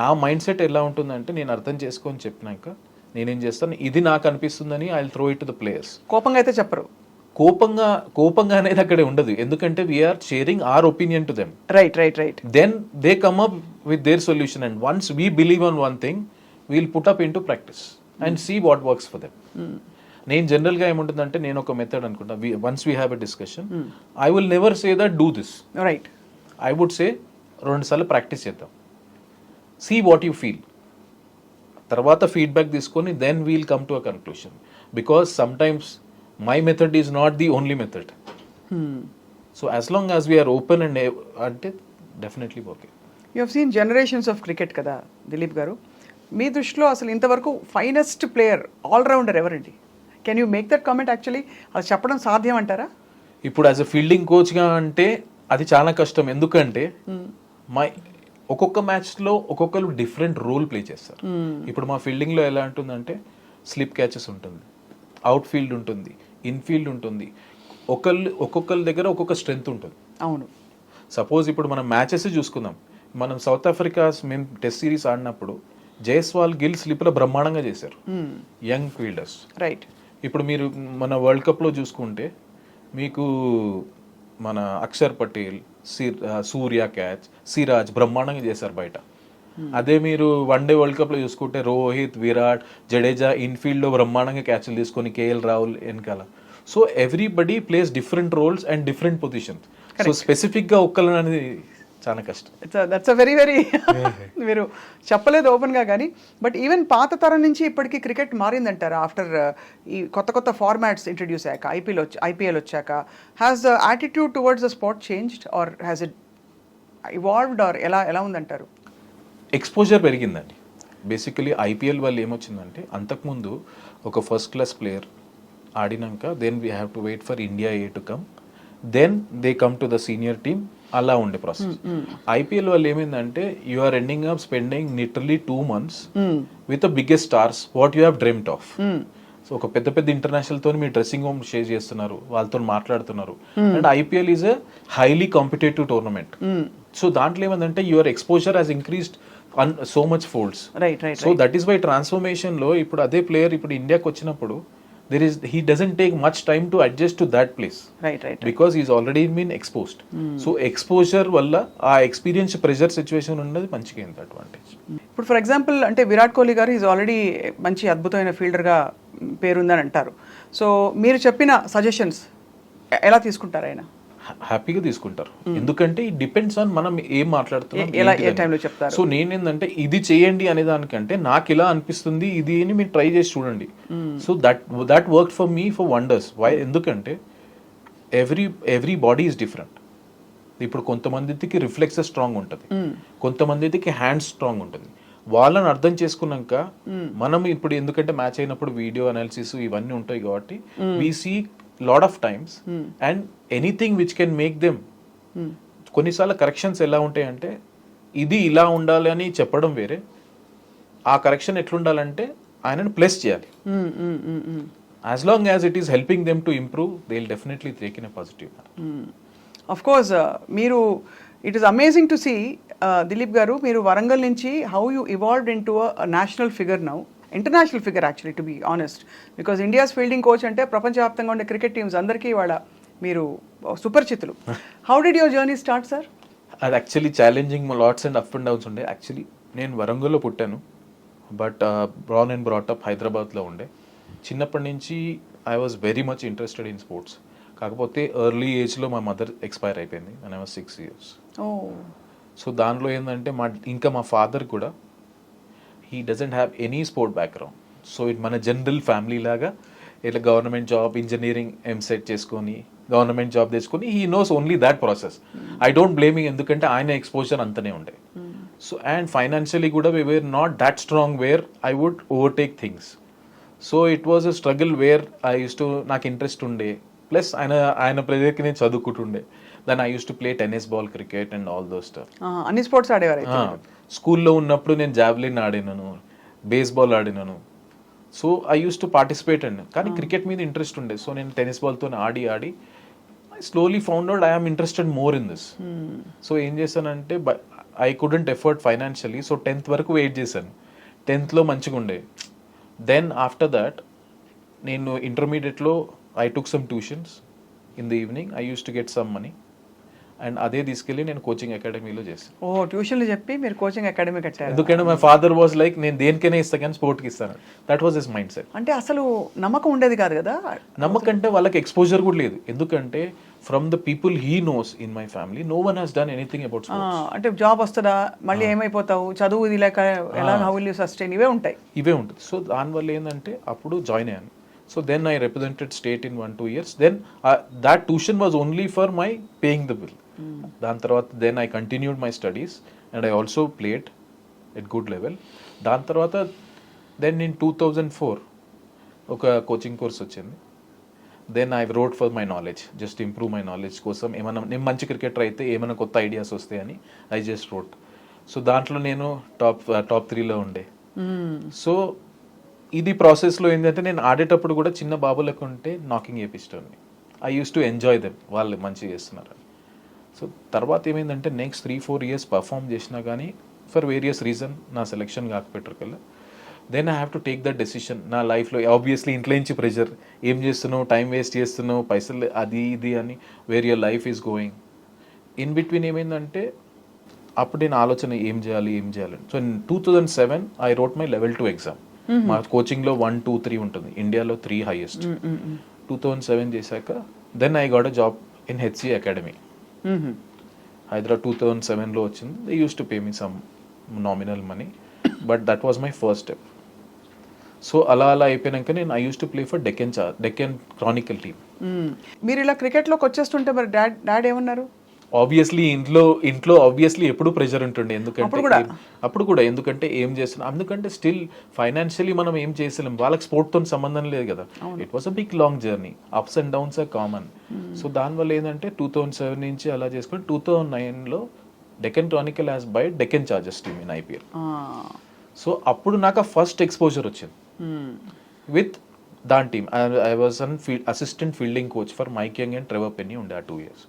నా మైండ్ సెట్ ఎలా ఉంటుందంటే నేను అర్థం చేసుకొని చెప్పినాక నేనేం చేస్తాను, ఇది నాకు అనిపిస్తుందని I will throw it to the players. కోపంగా అయితే చెప్పరు, కోపంగా అనేది అక్కడే ఉండదు, ఎందుకంటే we are sharing our opinion to them. Right. Then they come up with their solution, and once we believe on one thing we'll put up into practice and see what works for them. నేను జనరల్గా ఏముంటుందంటే నేను ఒక method అనుకుంటా, once we have a discussion I will never say that do this, right, I would say 2 సార్లు practice చేద్దాం, see what you feel, తర్వాత feedback తీసుకొని then we'll come to a conclusion. Because sometimes my method is not the only method. So as long as we are open and అంటే definitely okay. You have seen generations of cricket కదా దిలీప్ గారు, మీ దృష్టిలో అసలు ఇంతవరకు finest player allrounder ఎవరండి? Can you make that comment? Actually అది చెప్పడం సాధ్యం అంటారా? ఇప్పుడు యాజ్ అ ఫీల్డింగ్ కోచ్గా అంటే అది చాలా కష్టం. ఎందుకంటే ఒక్కొక్క మ్యాచ్లో ఒక్కొక్కరు డిఫరెంట్ రోల్ ప్లే చేస్తారు. ఇప్పుడు మా ఫీల్డింగ్లో ఎలా ఉంటుందంటే స్లిప్ క్యాచెస్ ఉంటుంది, అవుట్ ఫీల్డ్ ఉంటుంది, ఇన్ఫీల్డ్ ఉంటుంది, ఒక్కొక్కరి దగ్గర ఒక్కొక్క స్ట్రెంగ్త్ ఉంటుంది. అవును. సపోజ్ ఇప్పుడు మనం మ్యాచెస్ చూసుకుందాం, మనం సౌత్ ఆఫ్రికా మేము టెస్ట్ సిరీస్ ఆడినప్పుడు జైస్వాల్, గిల్ స్లిప్లో బ్రహ్మాండంగా చేశారు, యంగ్ ఫీల్డర్స్. రైట్. ఇప్పుడు మీరు మన వరల్డ్ కప్లో చూసుకుంటే మీకు మన అక్షర్ పటేల్, సూర్య క్యాచ్, సిరాజ్ బ్రహ్మాండంగా చేశారు బయట. అదే మీరు వన్డే వరల్డ్ కప్లో చూసుకుంటే రోహిత్, విరాట్, జడేజా ఇన్ఫీల్డ్లో బ్రహ్మాండంగా క్యాచ్లు తీసుకొని కేఎల్ రాహుల్ వెనకాల. So everybody plays different roles and different positions. So స్పెసిఫిక్గా ఒక్కరు అనేది చాలా కష్టం. దట్స్ అ వెరీ వెరీ మీరు చెప్పలేదు ఓపెన్గా, కానీ బట్ ఈవెన్ పాత తరం నుంచి ఇప్పటికీ క్రికెట్ మారిందంటారా ఆఫ్టర్ ఈ కొత్త కొత్త ఫార్మాట్స్ ఇంట్రడ్యూస్ అయ్యాక, ఐపీఎల్ వచ్చాక? Has the attitude towards the sport changed or has it evolved or ఎలా ఉందంటారు? ఎక్స్పోజర్ పెరిగిందండి. బేసికలీ ఐపీఎల్ వల్ల ఏమొచ్చిందంటే అంతకుముందు ఒక ఫస్ట్ క్లాస్ ప్లేయర్ ఆడినాక then we have to wait for India A to come, then they come to the senior team, అలా ఉండే ప్రాసెస్. ఐపీఎల్ వల్ల ఏమైందంటే you are ending up spending literally 2 months with the biggest stars what you have dreamed of. So ఒక పెద్ద పెద్ద international తో మీ dressing room share చేస్తున్నారు, వాళ్ళతో మాట్లాడుతున్నారు. And IPL is a highly competitive tournament. So దాంట్లో ఏమైందంటే your exposure has increased so much folds. So that is why transformation లో ఇప్పుడు అదే ప్లేయర్ ఇప్పుడు ఇండియాకి వచ్చినప్పుడు he doesn't take much time to adjust to that place, right because he's already been exposed. So exposure valla aa experience pressure situation ఉన్నది మంచిగా అయింది advantage. ఇప్పుడు ఫర్ ఎగ్జాంపుల్ అంటే విరాట్ కోహ్లీ గారు ఈజ్ ఆల్రెడీ మంచి అద్భుతమైన ఫీల్డర్గా పేరుందని అంటారు. సో మీరు చెప్పిన సజెషన్స్ ఎలా తీసుకుంటారు ఆయన? హ్యాపీగా తీసుకుంటారు. ఎందుకంటే ఇట్ డిపెండ్స్ ఆన్ మనం ఏం మాట్లాడుతున్నాం, ఏ టైంలో చెప్తారు. సో నేనేందంటే ఇది చేయండి అనే దానికంటే నాకు ఇలా అనిపిస్తుంది ఇది అని మీరు ట్రై చేసి చూడండి. So that work for me for wonders. Why? ఎందుకంటే ఎవ్రీ బాడీ ఈజ్ డిఫరెంట్. ఇప్పుడు కొంతమందికి రిఫ్లెక్సెస్ స్ట్రాంగ్ ఉంటుంది, కొంతమందికి హ్యాండ్స్ స్ట్రాంగ్ ఉంటుంది. వాళ్ళని అర్థం చేసుకున్నాక మనం ఇప్పుడు ఎందుకంటే మ్యాచ్ అయినప్పుడు వీడియో అనాలిసిస్ ఇవన్నీ ఉంటాయి కాబట్టి we see lot of times and anything which can make them కొన్నిసార్లు కరెక్షన్స్ ఎలా ఉంటాయంటే ఇది ఇలా ఉండాలి అని చెప్పడం వేరే, ఆ కరెక్షన్ ఎట్లుండాలంటే ఆయనను ప్లస్ చేయాలి. As long as it is helping them to improve they will definitely take in a positive. Of course మీరు it is amazing to see Dilip garu, మీరు వరంగల్ నుంచి how you evolved into a national figure now, international figure actually to be honest, because India's fielding coach అంటే ప్రపంచవ్యాప్తంగా ఉండే cricket teams అందరికీ వాళ్ళ మీరు సుపరిచితులు. How did your journey start sir? అది actually challenging lots and up and downs ఉండే. Actually నేను వరంగల్లో పుట్టాను, బట్ బ్రాన్ అండ్ బ్రాటప్ హైదరాబాద్లో ఉండే. చిన్నప్పటి నుంచి I was very much interested in sports. కాకపోతే ఎర్లీ ఏజ్లో మా మదర్ ఎక్స్పైర్ అయిపోయింది and I was 6 years. So దానిలో ఏంటంటే మా ఫాదర్ కూడా he doesn't have any sport background. So it మన జనరల్ ఫ్యామిలీ లాగా ఇట్లా గవర్నమెంట్ జాబ్, ఇంజనీరింగ్ ఎంసెట్ చేసుకొని గవర్నమెంట్ జాబ్ తెచ్చుకొని he knows only that process. I don't blaming, ఎందుకంటే ఆయన ఎక్స్పోజర్ అంతనే ఉండే. సో అండ్ ఫైనాన్షియలీ కూడా we were not that strong where I would overtake things. So it was a struggle where I used to, నాకు interest ఉండే, plus ఆయన ప్రెజర్కి నేను చదువుకుంటుండే. Then I used to play tennis ball, cricket and all those stuff. అన్ని sports ఆడేవారు? స్కూల్లో ఉన్నప్పుడు నేను జావ్లిన్ ఆడినాను, బేస్బాల్ ఆడినాను. So I used to participate అండి. కానీ క్రికెట్ మీద ఇంట్రెస్ట్ ఉండే. సో నేను టెన్నిస్ బాల్తో ఆడి I slowly found out I am interested more in this. So ఏం చేశానంటే I couldn't afford financially. So 10th వరకు వెయిట్ చేశాను. 10thలో మంచిగా ఉండే. దెన్ ఆఫ్టర్ దాట్ నేను ఇంటర్మీడియట్లో I took some tuitions in the evening. I used to get some money. And అదే తీసుకెళ్ళి నేను కోచింగ్ అకాడమీలో చేస్తాను. ఓ ట్యూషన్లు చెప్పి మీరు కోచింగ్ అకాడమీ కట్టారు. ఎందుకంటే మై ఫాదర్ వాజ్ లైక్ నేను దేనికైనా ఇస్తా కానీ స్పోర్ట్కి ఇస్తాను. That was his mind set. అంటే అసలు నమ్మకం ఉండేది కాదు కదా. నమ్మకం అంటే వాళ్ళకి ఎక్స్పోజర్ కూడా లేదు. ఎందుకంటే from the people he knows in my family no one has done anything about sports. అంటే జాబ్ వస్తుందా, మళ్ళీ ఏమైపోతావు, చదువు ఇది లేక ఎలా, హౌ విల్ యూ సస్టైన్, ఇవే ఉంటాయి. ఇవే ఉంటుంది. సో దానివల్ల ఏంటంటే అప్పుడు జాయిన్ అయ్యాను. So then I represented state in 1-2 years. Then that tuition was only for my paying the bill. దాని తర్వాత then I continued my studies and I also played at good level. దాని తర్వాత then in 2004 ఒక coaching course వచ్చింది. Then I road for my knowledge, just improve my knowledge కోసం. ఏమైనా నేను మంచి క్రికెటర్ అయితే ఏమైనా కొత్త ఐడియాస్ వస్తాయని ఐ జస్ట్ రోడ్. సో దాంట్లో నేను టాప్ 3లో ఉండే. సో ఇది ప్రాసెస్లో ఏంటంటే నేను ఆడేటప్పుడు కూడా చిన్న బాబులకు ఉంటే నాకింగ్ చేపిస్తుంది. I used to enjoy them, వాళ్ళు మంచిగా చేస్తున్నారు. సో తర్వాత ఏమైందంటే నెక్స్ట్ 3-4 years పర్ఫామ్ చేసినా కానీ ఫర్ వేరియస్ రీజన్ నా సెలెక్షన్ కాకపోయారు కల్లా. Then I have to take that decision. నా లైఫ్లో ఆబ్వియస్లీ ఇంట్లో నుంచి ప్రెషర్, ఏం చేస్తున్నావు, టైం వేస్ట్ చేస్తున్నావు, పైసలు అది ఇది అని, where your life is going. In between ఏమైందంటే అప్పుడు నేను ఆలోచన ఏం చేయాలి. So in 2007 I wrote my level 2 exam. మా కోచింగ్లో 1, 2, 3 ఉంటుంది, ఇండియాలో 3 హైయెస్ట్. 2007 చేశాక then I got a job in HC academy Hyderabad. 2007లో వచ్చింది. They used to pay me some nominal money, but that was my first step. So అలా అయిపోయాక నేను I used to play for Deccan Chronicle team. మీరు ఇలా క్రికెట్లోకి వచ్చేస్తుంటే మరి dad ఏమన్నారు? Obviously ఇంట్లో ఆబ్వియస్లీ ఎప్పుడు ప్రెషర్ ఉంటుండే. అప్పుడు కూడా ఎందుకంటే ఏం చేస్తున్నాం, ఎందుకంటే స్టిల్ ఫైనాన్షియలీ మనం ఏం చేసలేం, వాళ్ళకి స్పోర్ట్తో సంబంధం లేదు కదా. It was a big long journey, ups and downs are common. So దానివల్ల ఏంటంటే 2007 నుంచి అలా చేసుకొని 2009లో Deccan Chronicle has by Deccan Chargers team in IPL. సో అప్పుడు నాకు ఫస్ట్ ఎక్స్పోజర్ వచ్చింది విత్ దాని టీమ్. I was an assistant fielding coach for Mike Young and Trevor Penny ఉండే ఆ 2 years.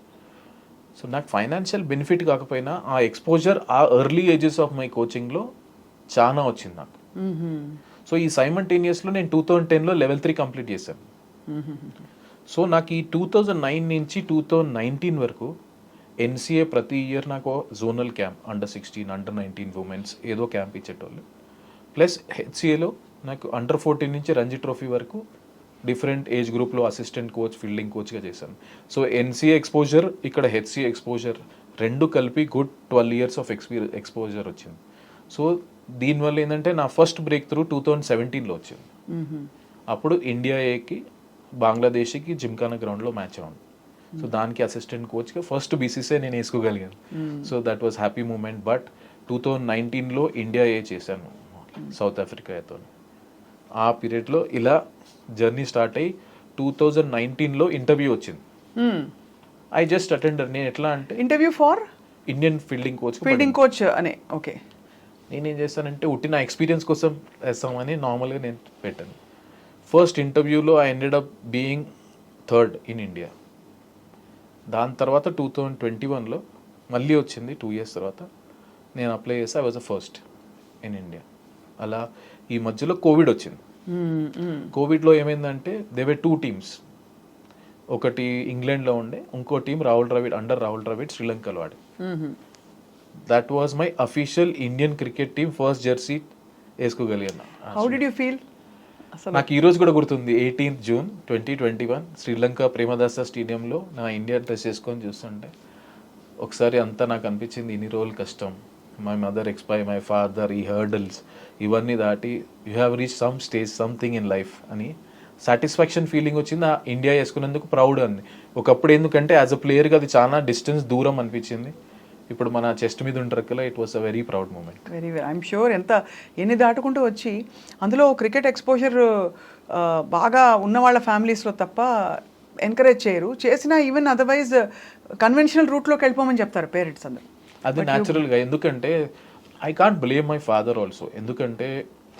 సో నాకు ఫైనాన్షియల్ బెనిఫిట్ కాకపోయినా ఆ ఎక్స్పోజర్ ఆ ఎర్లీ ఏజెస్ ఆఫ్ మై కోచింగ్లో చాలా వచ్చింది నాకు. సో ఈ సైమల్టేనియస్లో నేను 2010లో level 3 కంప్లీట్ చేశాను. సో నాకు ఈ 2009 నుంచి 2019 వరకు NCA ప్రతి ఇయర్ నాకు జోనల్ క్యాంప్ అండర్-16, అండర్-19 ఉమెన్స్ ఏదో క్యాంప్ ఇచ్చేటోళ్ళు. ప్లస్ HCAలో నాకు అండర్-14 నుంచి రంజీ ట్రోఫీ వరకు డిఫరెంట్ ఏజ్ గ్రూప్లో అసిస్టెంట్ కోచ్, ఫీల్డింగ్ కోచ్గా చేశాను. సో NCA ఎక్స్పోజర్, ఇక్కడ HCA ఎక్స్పోజర్ రెండు కలిపి గుడ్ 12 years ఆఫ్ ఎక్స్పోజర్ వచ్చింది. సో దీనివల్ల ఏంటంటే నా ఫస్ట్ బ్రేక్ త్రూ 2017లో వచ్చింది. అప్పుడు ఇండియా ఏకి బంగ్లాదేశ్కి జిమ్ఖానా గ్రౌండ్లో మ్యాచ్ ఉంది. సో దానికి అసిస్టెంట్ కోచ్గా ఫస్ట్ BCCI నేను వేసుకోగలిగాను. So that was happy moment. But 2019లో ఇండియా ఏ చేశాను సౌత్ ఆఫ్రికాతో. ఆ పీరియడ్లో ఇలా జర్నీ స్టార్ట్ అయ్యి 2019లో ఇంటర్వ్యూ వచ్చింది. I just attended. నేను ఎట్లా అంటే interview for Indian fielding coach అనే. ఓకే. నేనేం చేస్తానంటే ఉట్టి నా ఎక్స్పీరియన్స్ కోసం వేస్తామని నార్మల్గా నేను పెట్టాను. ఫస్ట్ ఇంటర్వ్యూలో I ended up being 3rd in India. దాని తర్వాత 2021లో మళ్ళీ వచ్చింది 2 years తర్వాత నేను అప్లై చేస్తే I was the first in India. అలా ఈ మధ్యలో కోవిడ్ వచ్చింది. కోవిడ్లో ఏమైందంటే దే వర్ 2 teams. ఒకటి ఇంగ్లాండ్లో ఉండే, ఇంకో టీం రాహుల్ ద్రవిడ్ శ్రీలంకలో ఆడి. That was my official Indian cricket team first jersey వేసుకోగలిగాను. How did you feel? నాకు ఈ రోజు కూడా గుర్తుంది, 18th June 2021 శ్రీలంక ప్రేమదాస స్టేడియంలో నా ఇండియా డ్రెస్ వేసుకొని చూస్తుంటే ఒకసారి అంతా నాకు అనిపించింది ఇన్ని రోజులు కష్టం, my mother expire, my father, ఈ హర్డల్స్ ఇవన్నీ దాటి you have reach some stage, something in life అని సాటిస్ఫాక్షన్ ఫీలింగ్ వచ్చింది. ఆ ఇండియా వేసుకున్నందుకు ప్రౌడ్ అంది. ఒకప్పుడు ఎందుకంటే యాజ్ అ ప్లేయర్గా అది చాలా డిస్టెన్స్ దూరం అనిపించింది. ఇప్పుడు మన చెస్ట్ మీద ఉంటారు కదా, it was a very proud moment. Very I'm sure. ఎన్ని దాటుకుంటూ వచ్చి అందులో క్రికెట్ ఎక్స్పోజర్ బాగా ఉన్న వాళ్ళ ఫ్యామిలీస్లో తప్ప ఎంకరేజ్ చేయరు. చేసినా ఈవెన్ అదర్వైజ్ కన్వెన్షనల్ రూట్లోకి వెళ్ళిపోమని చెప్తారు పేరెంట్స్ అందరు. అది న్యాచురల్గా, ఎందుకంటే I can't blame my father also. ఎందుకంటే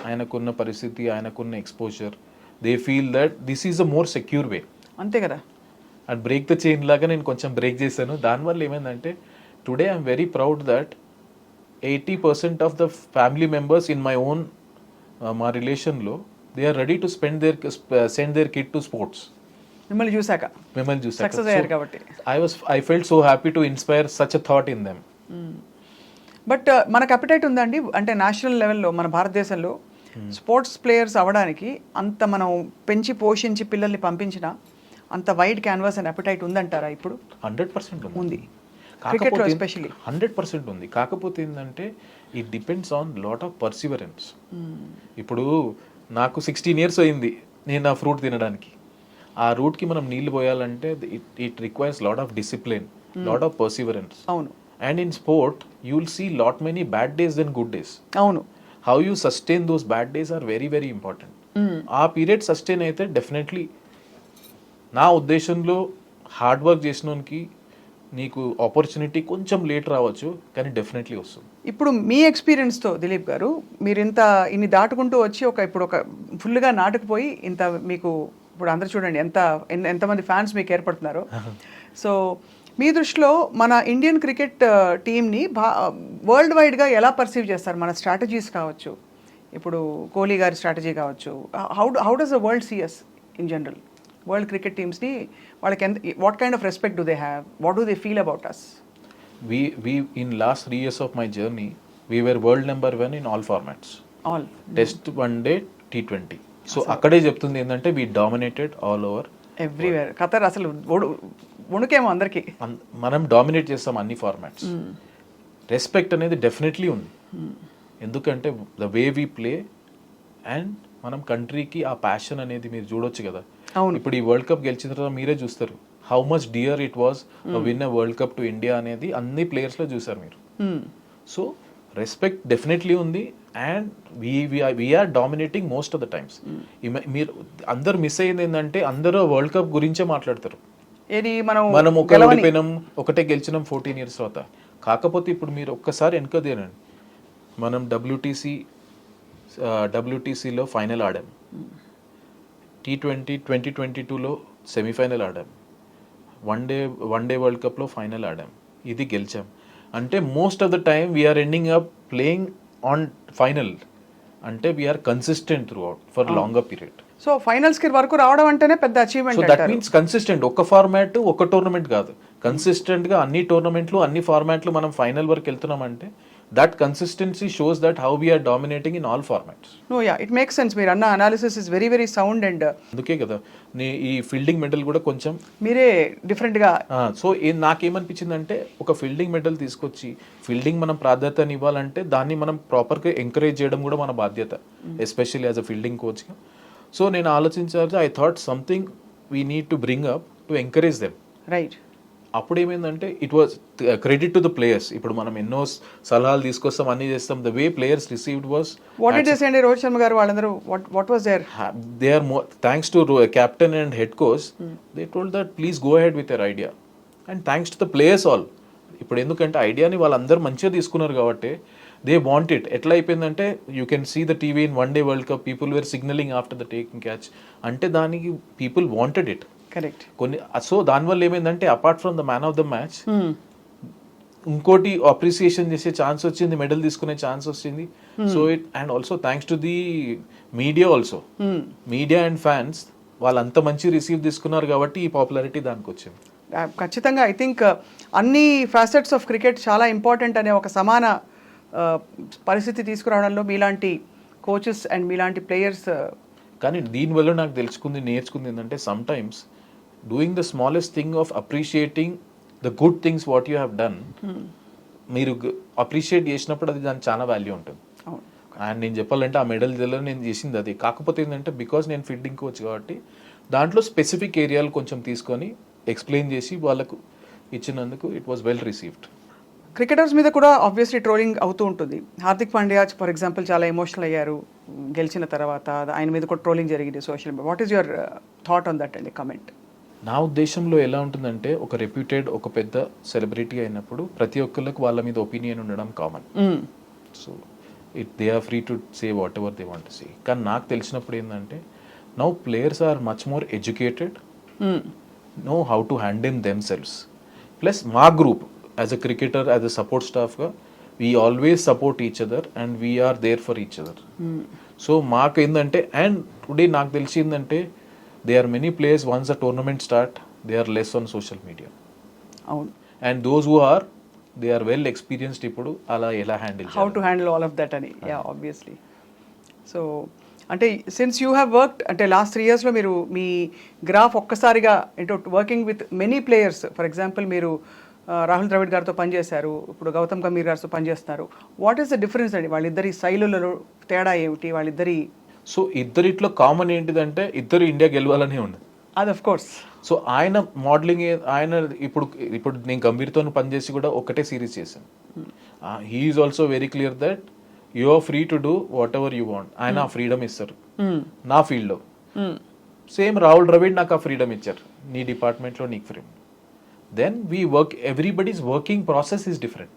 ఆయనకున్న పరిస్థితి, ఆయనకున్న exposure, they feel that this is a more secure way. అంతే కదా. అండ్ బ్రేక్ ద చైన్ లాగా నేను కొంచెం బ్రేక్ చేశాను. దానివల్ల ఏమైందంటే today I'm very proud that 80% of the family members in my own మా రిలేషన్లో they are ready to send their kid to sports. మిమ్మల్ని చూసాక మిమ్మల్ని చూసాక సక్సెస్ అయ్యారు కాబట్టి. I felt so happy to inspire such a thought in them. But మనకు appetite ఉందండి, అంటే నేషనల్ లెవెల్లో మన భారతదేశంలో స్పోర్ట్స్ ప్లేయర్స్ అవ్వడానికి అంత మనం పెంచి పోషించి పిల్లల్ని పంపించిన అంత వైడ్ క్యాన్వాస్ అండ్ అపిటైట్ ఉందంటారా ఇప్పుడు? 100% ఉంది. కాకపోతే ఎస్పెషల్లీ 100% ఉంది. కాకపోతే ఏంటంటే it depends on lot of Perseverance. ఇప్పుడు నాకు 16 years అయింది నేను ఆ ఫ్రూట్ తినడానికి. ఆ రూట్కి మనం నీళ్లు పోయాలంటే it requires lot of discipline, lot of perseverance. అవును. And in sport you will see lot many bad days than good days. అవును. How you sustain those bad days are very very important. ఆ period sustain అయితే definitely నా ఉద్దేశంలో hard work చేసినోనికి నీకు opportunity కొంచెం late రావచ్చు, కానీ డెఫినెట్లీ వస్తుంది. ఇప్పుడు మీ ఎక్స్పీరియన్స్తో దిలీప్ గారు, మీరు ఇన్ని దాటుకుంటూ వచ్చి ఇప్పుడు ఒక ఫుల్గా నాటుకుపోయి ఇంత మీకు ఇప్పుడు అందరూ చూడండి ఎంతమంది ఫ్యాన్స్ మీకు ఏర్పడుతున్నారు. సో మీ దృష్టిలో మన ఇండియన్ క్రికెట్ టీమ్ని వరల్డ్ వైడ్గా ఎలా పర్సీవ్ చేస్తారు? మన స్ట్రాటజీస్ కావచ్చు, ఇప్పుడు కోహ్లీ గారి స్ట్రాటజీ కావచ్చు, how does the world see us in general? World cricket టీమ్స్ని వాళ్ళకి what kind of respect do they have? What do they feel about us? We in last 3 years of my journey, we were world number 1 in all formats. All. Test, one day, T20. So అక్కడే చెప్తుంది ఏంటంటే we dominated all over everywhere. Qatar అసలు వణుకేమో అందరికి. మనం dominate చేస్తాం అన్ని formats. Respect అనేది definitely ఉంది, ఎందుకంటే the way we play and మనం కంట్రీకి ఆ ప్యాషన్ అనేది మీరు చూడొచ్చు కదా. ఇప్పుడు ఈ వరల్డ్ కప్ గెలిచిన తర్వాత మీరే చూస్తారు how much dear it was win a world cup to India అనేది అన్ని ప్లేయర్స్లో చూసారు మీరు. సో రెస్పెక్ట్ డెఫినెట్లీ ఉంది and we're dominating most of the times. మీరు అందరు మిస్ అయ్యింది ఏంటంటే అందరూ వరల్డ్ కప్ గురించే మాట్లాడతారు. మనం ఒక ఓడిపోయినాం, ఒకటే గెలిచినాం 14 years తర్వాత. కాకపోతే ఇప్పుడు మీరు ఒక్కసారి వెనక తీరండి, మనం WTCలో ఫైనల్ ఆడాం, T20 2022లో సెమీఫైనల్ ఆడాం, వన్ డే వరల్డ్ కప్లో ఫైనల్ ఆడాం, ఇది గెలిచాం. అంటే most of the time we are ending up playing on final. అంటే we are consistent throughout for longer period. So finals కి వరకు రావడం అంటేనే పెద్ద achievement. So that means consistent. ఒక ఫార్మాట్ ఒక టోర్నమెంట్ కాదు, కన్సిస్టెంట్ గా అన్ని టోర్నమెంట్లు అన్ని ఫార్మాట్లు మనం ఫైనల్ వరకు వెళ్తున్నామంటే that consistency shows that how we are dominating in all formats. No yeah, it makes sense. మీరు అన్న analysis is very very sound. And అందుకే కదా ఈ ఫీల్డింగ్ మెడల్ కూడా కొంచెం మీరే డిఫరెంట్ గా. సో నాకేమనిపించింది అంటే ఒక ఫీల్డింగ్ మెడల్ తీసుకొచ్చి ఫీల్డింగ్ మనం ప్రాధాన్యత ఇవ్వాలంటే దాన్ని మనం ప్రాపర్గా ఎంకరేజ్ చేయడం కూడా మన బాధ్యత, ఎస్పెషల్లీ యాజ్ అ ఫీల్డింగ్ కోచ్గా. సో నేను ఆలోచించారు, I thought something we need to bring up to encourage them. Right. అప్పుడు ఏమైందంటే it was credit to the players. ఇప్పుడు మనం ఎన్నో సలహాలు తీసుకొస్తాం, అన్ని చేస్తాం. The way players received was what did they say అండి? రోహిత్ శర్మ గారు వాళ్ళందరూ what was there? They are more thanks to captain and head coach. They told that please go ahead with your idea and thanks to the players all. ఇప్పుడు ఎందుకంటే ఐడియాని వాళ్ళందరూ మంచిగా తీసుకున్నారు కాబట్టి దే వాంట్ ఇట్. ఎట్లా అయిపోయిందంటే you can see the TV in one day world cup people were signaling after the taking catch. అంటే దానికి people wanted it. Correct. So దానివల్ల ఏమైందంటే apart from the man of the match ఇంకోటి appreciation చేసే chance వచ్చింది, medal తీసుకునే chance వచ్చింది. So it and also thanks to the media also, media and fans వాళ్ళంత మంచి రిసీవ్ తీసుకున్నారు కాబట్టి ఈ పాపులారిటీ దానికి వచ్చింది. ఖచ్చితంగా ఐ థింక్ అన్ని ఫ్యాసెట్స్ ఆఫ్ క్రికెట్ చాలా ఇంపార్టెంట్ అనే ఒక సమాన పరిస్థితి తీసుకురావడంలో మీలాంటి కోచెస్ అండ్ మీలాంటి ప్లేయర్స్. కానీ దీనివల్ల నాకు నేర్చుకుంది ఏంటంటే some times doing the smallest thing of appreciating the good things what you have done, మీరు అప్రిషియేట్ చేసినప్పుడు అది దానికి చాలా వాల్యూ ఉంటుంది. అండ్ నేను చెప్పాలంటే ఆ మెడల్ నేను చేసింది అది. కాకపోతే ఏంటంటే బికాస్ నేను ఫీల్డింగ్ కోచ్ కాబట్టి దాంట్లో స్పెసిఫిక్ ఏరియాలు కొంచెం తీసుకొని ఎక్స్ప్లెయిన్ చేసి వాళ్ళకు ఇచ్చినందుకు it was well received. Cricketers మీద కూడా ఆబ్వియస్లీ ట్రోలింగ్ అవుతూ ఉంటుంది. హార్దిక్ పాండ్యా ఫర్ ఎగ్జాంపుల్ చాలా ఎమోషనల్ అయ్యారు గెలిచిన తర్వాత, ఆయన మీద కూడా ట్రోలింగ్ జరిగింది social media. What is your thought on that అండి, కమెంట్? నా ఉద్దేశంలో ఎలా ఉంటుందంటే ఒక రెప్యూటెడ్ ఒక పెద్ద సెలబ్రిటీ అయినప్పుడు ప్రతి ఒక్కరికి వాళ్ళ మీద ఒపీనియన్ ఉండడం common. So they are free to say whatever they want to say. కానీ నాకు తెలిసినప్పుడు ఏంటంటే now players are much more educated, know how to handle themselves. Plus మా group as a cricketer, as a support staff ga we always support each other and we are there for each other. So మాకు ఏంటంటే and today నాకు తెలిసిందంటే they are many players once the tournament start they are less on social media అవును. And those who are they are well experienced ఇప్పుడు అలా ఎలా handle how to handle all of that అని. Yeah, obviously. So అంటే since you have worked అంటే last 3 yearsలో మీరు మీ గ్రాఫ్ ఒక్కసారిగా అంటే working with many players, for example మీరు రాహుల్ ద్రవిడ్ గారితో పనిచేశారు, ఇప్పుడు గౌతమ్ గంభీర్ గారితో పనిచేస్తున్నారు. వాట్ ఈస్ ద డిఫరెన్స్ అండి వాళ్ళిద్దరి శైలులలో తేడా ఏమిటి వాళ్ళిద్దరి? సో ఇద్దరిట్లో కామన్ ఏంటిదంటే ఇద్దరు ఇండియా గెలవాలని ఉండదు. అది ఆఫ్ కోర్స్. సో ఆయన మోడలింగ్ ఆయన ఇప్పుడు నేను గంభీర్తో పనిచేసి కూడా ఒకటే సిరీస్ చేశాను. He's also very clear that you are free to do whatever you want. ఆయన ఆ ఫ్రీడమ్ ఇస్తారు నా ఫీల్డ్లో. సేమ్ రాహుల్ ద్రవిడ్ నాకు ఆ ఫ్రీడమ్ ఇచ్చారు, నీ డిపార్ట్మెంట్లో నీకు freedom. Then we work, everybody's working process is different,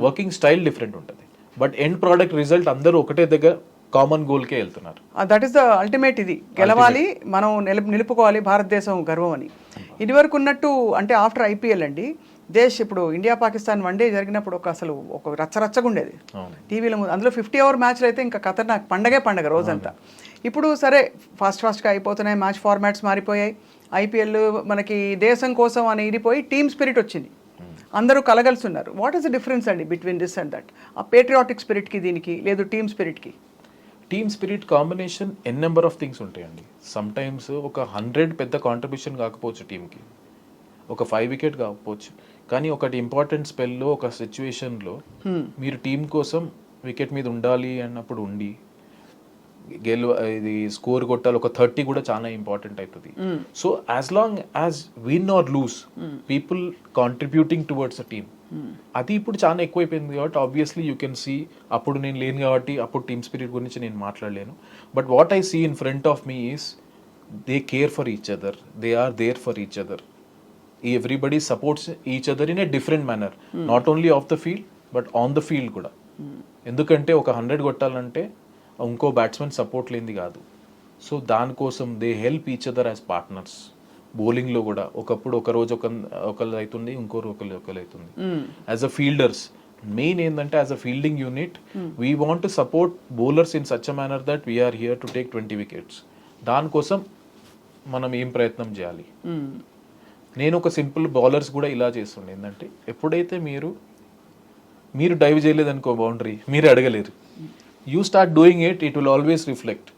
working style different ఉంటుంది, బట్ ఎండ్ ప్రోడక్ట్ రిజల్ట్ అందరూ ఒకటే దగ్గర కామన్ గోల్కే వెళ్తున్నారు. That is the ultimate. ఇది గెలవాలి, మనం నిలుపుకోవాలి భారతదేశం గర్వం అని. ఇదివరకు ఉన్నట్టు అంటే ఆఫ్టర్ ఐపీఎల్ అండి, ఇప్పుడు ఇండియా పాకిస్తాన్ వన్డే జరిగినప్పుడు అసలు ఒక రచ్చరచ్చగా ఉండేది టీవీలో. అందులో 50 over మ్యాచ్లు అయితే ఇంకా ఖతర్నాక్, పండగ రోజంతా. ఇప్పుడు సరే ఫాస్ట్గా అయిపోతున్నాయి, మ్యాచ్ ఫార్మాట్స్ మారిపోయాయి, ఐపీఎల్ మనకి దేశం కోసం అని ఇరిపోయి టీమ్ స్పిరిట్ వచ్చింది, అందరూ కలగలుస్తున్నారు. వాట్ ఈస్ ద డిఫరెన్స్ అండి బిట్వీన్ దిస్ అండ్ దట్? ఆ పేట్రియాటిక్ స్పిరిట్కి దీనికి, లేదు టీమ్ స్పిరిట్కి? Team spirit combination n number of things ఉంటాయండి. సమ్ టైమ్స్ ఒక 100 పెద్ద కాంట్రిబ్యూషన్ కాకపోవచ్చు టీంకి, ఒక 5 wicket కాకపోవచ్చు, కానీ ఒకటి ఇంపార్టెంట్ స్పెల్లో ఒక సిచ్యువేషన్లో మీరు టీం కోసం వికెట్ మీద ఉండాలి అన్నప్పుడు ఉండి ఇది స్కోర్ కొట్టాలి, ఒక 30 కూడా చాలా ఇంపార్టెంట్ అవుతుంది. So as long as win or lose people contributing towards a team, అది ఇప్పుడు చాలా ఎక్కువైపోయింది. కాబట్టి ఆబ్వియస్లీ యూ కెన్ సీ, అప్పుడు నేను లేను కాబట్టి అప్పుడు టీమ్ స్పిరిట్ గురించి నేను మాట్లాడలేను. But what I see in front of me is they care for each other, they are there for each other. Everybody supports each other in a different manner, not only off the field but on the field కూడా. ఎందుకంటే ఒక 100 కొట్టాలంటే ఇంకో batsmen support లేనిది కాదు. So దానికోసం they help each other as partners. బౌలింగ్లో కూడా ఒకప్పుడు ఒక రోజు ఒకళ్ళు అవుతుంది, ఇంకో ఒకళ్ళు అవుతుంది. యాజ్ అ ఫీల్డర్స్ మెయిన్ ఏంటంటే as a fielding unit we want to support bowlers in such a manner that we're here to take 20 wickets. దానికోసం మనం ఏం ప్రయత్నం చేయాలి. నేను ఒక సింపుల్ బౌలర్స్ కూడా ఇలా చేస్తుండే ఏంటంటే, ఎప్పుడైతే మీరు డైవ్ చేయలేదనుకో బౌండరీ, మీరు అడగలేరు. You start doing it will always reflect.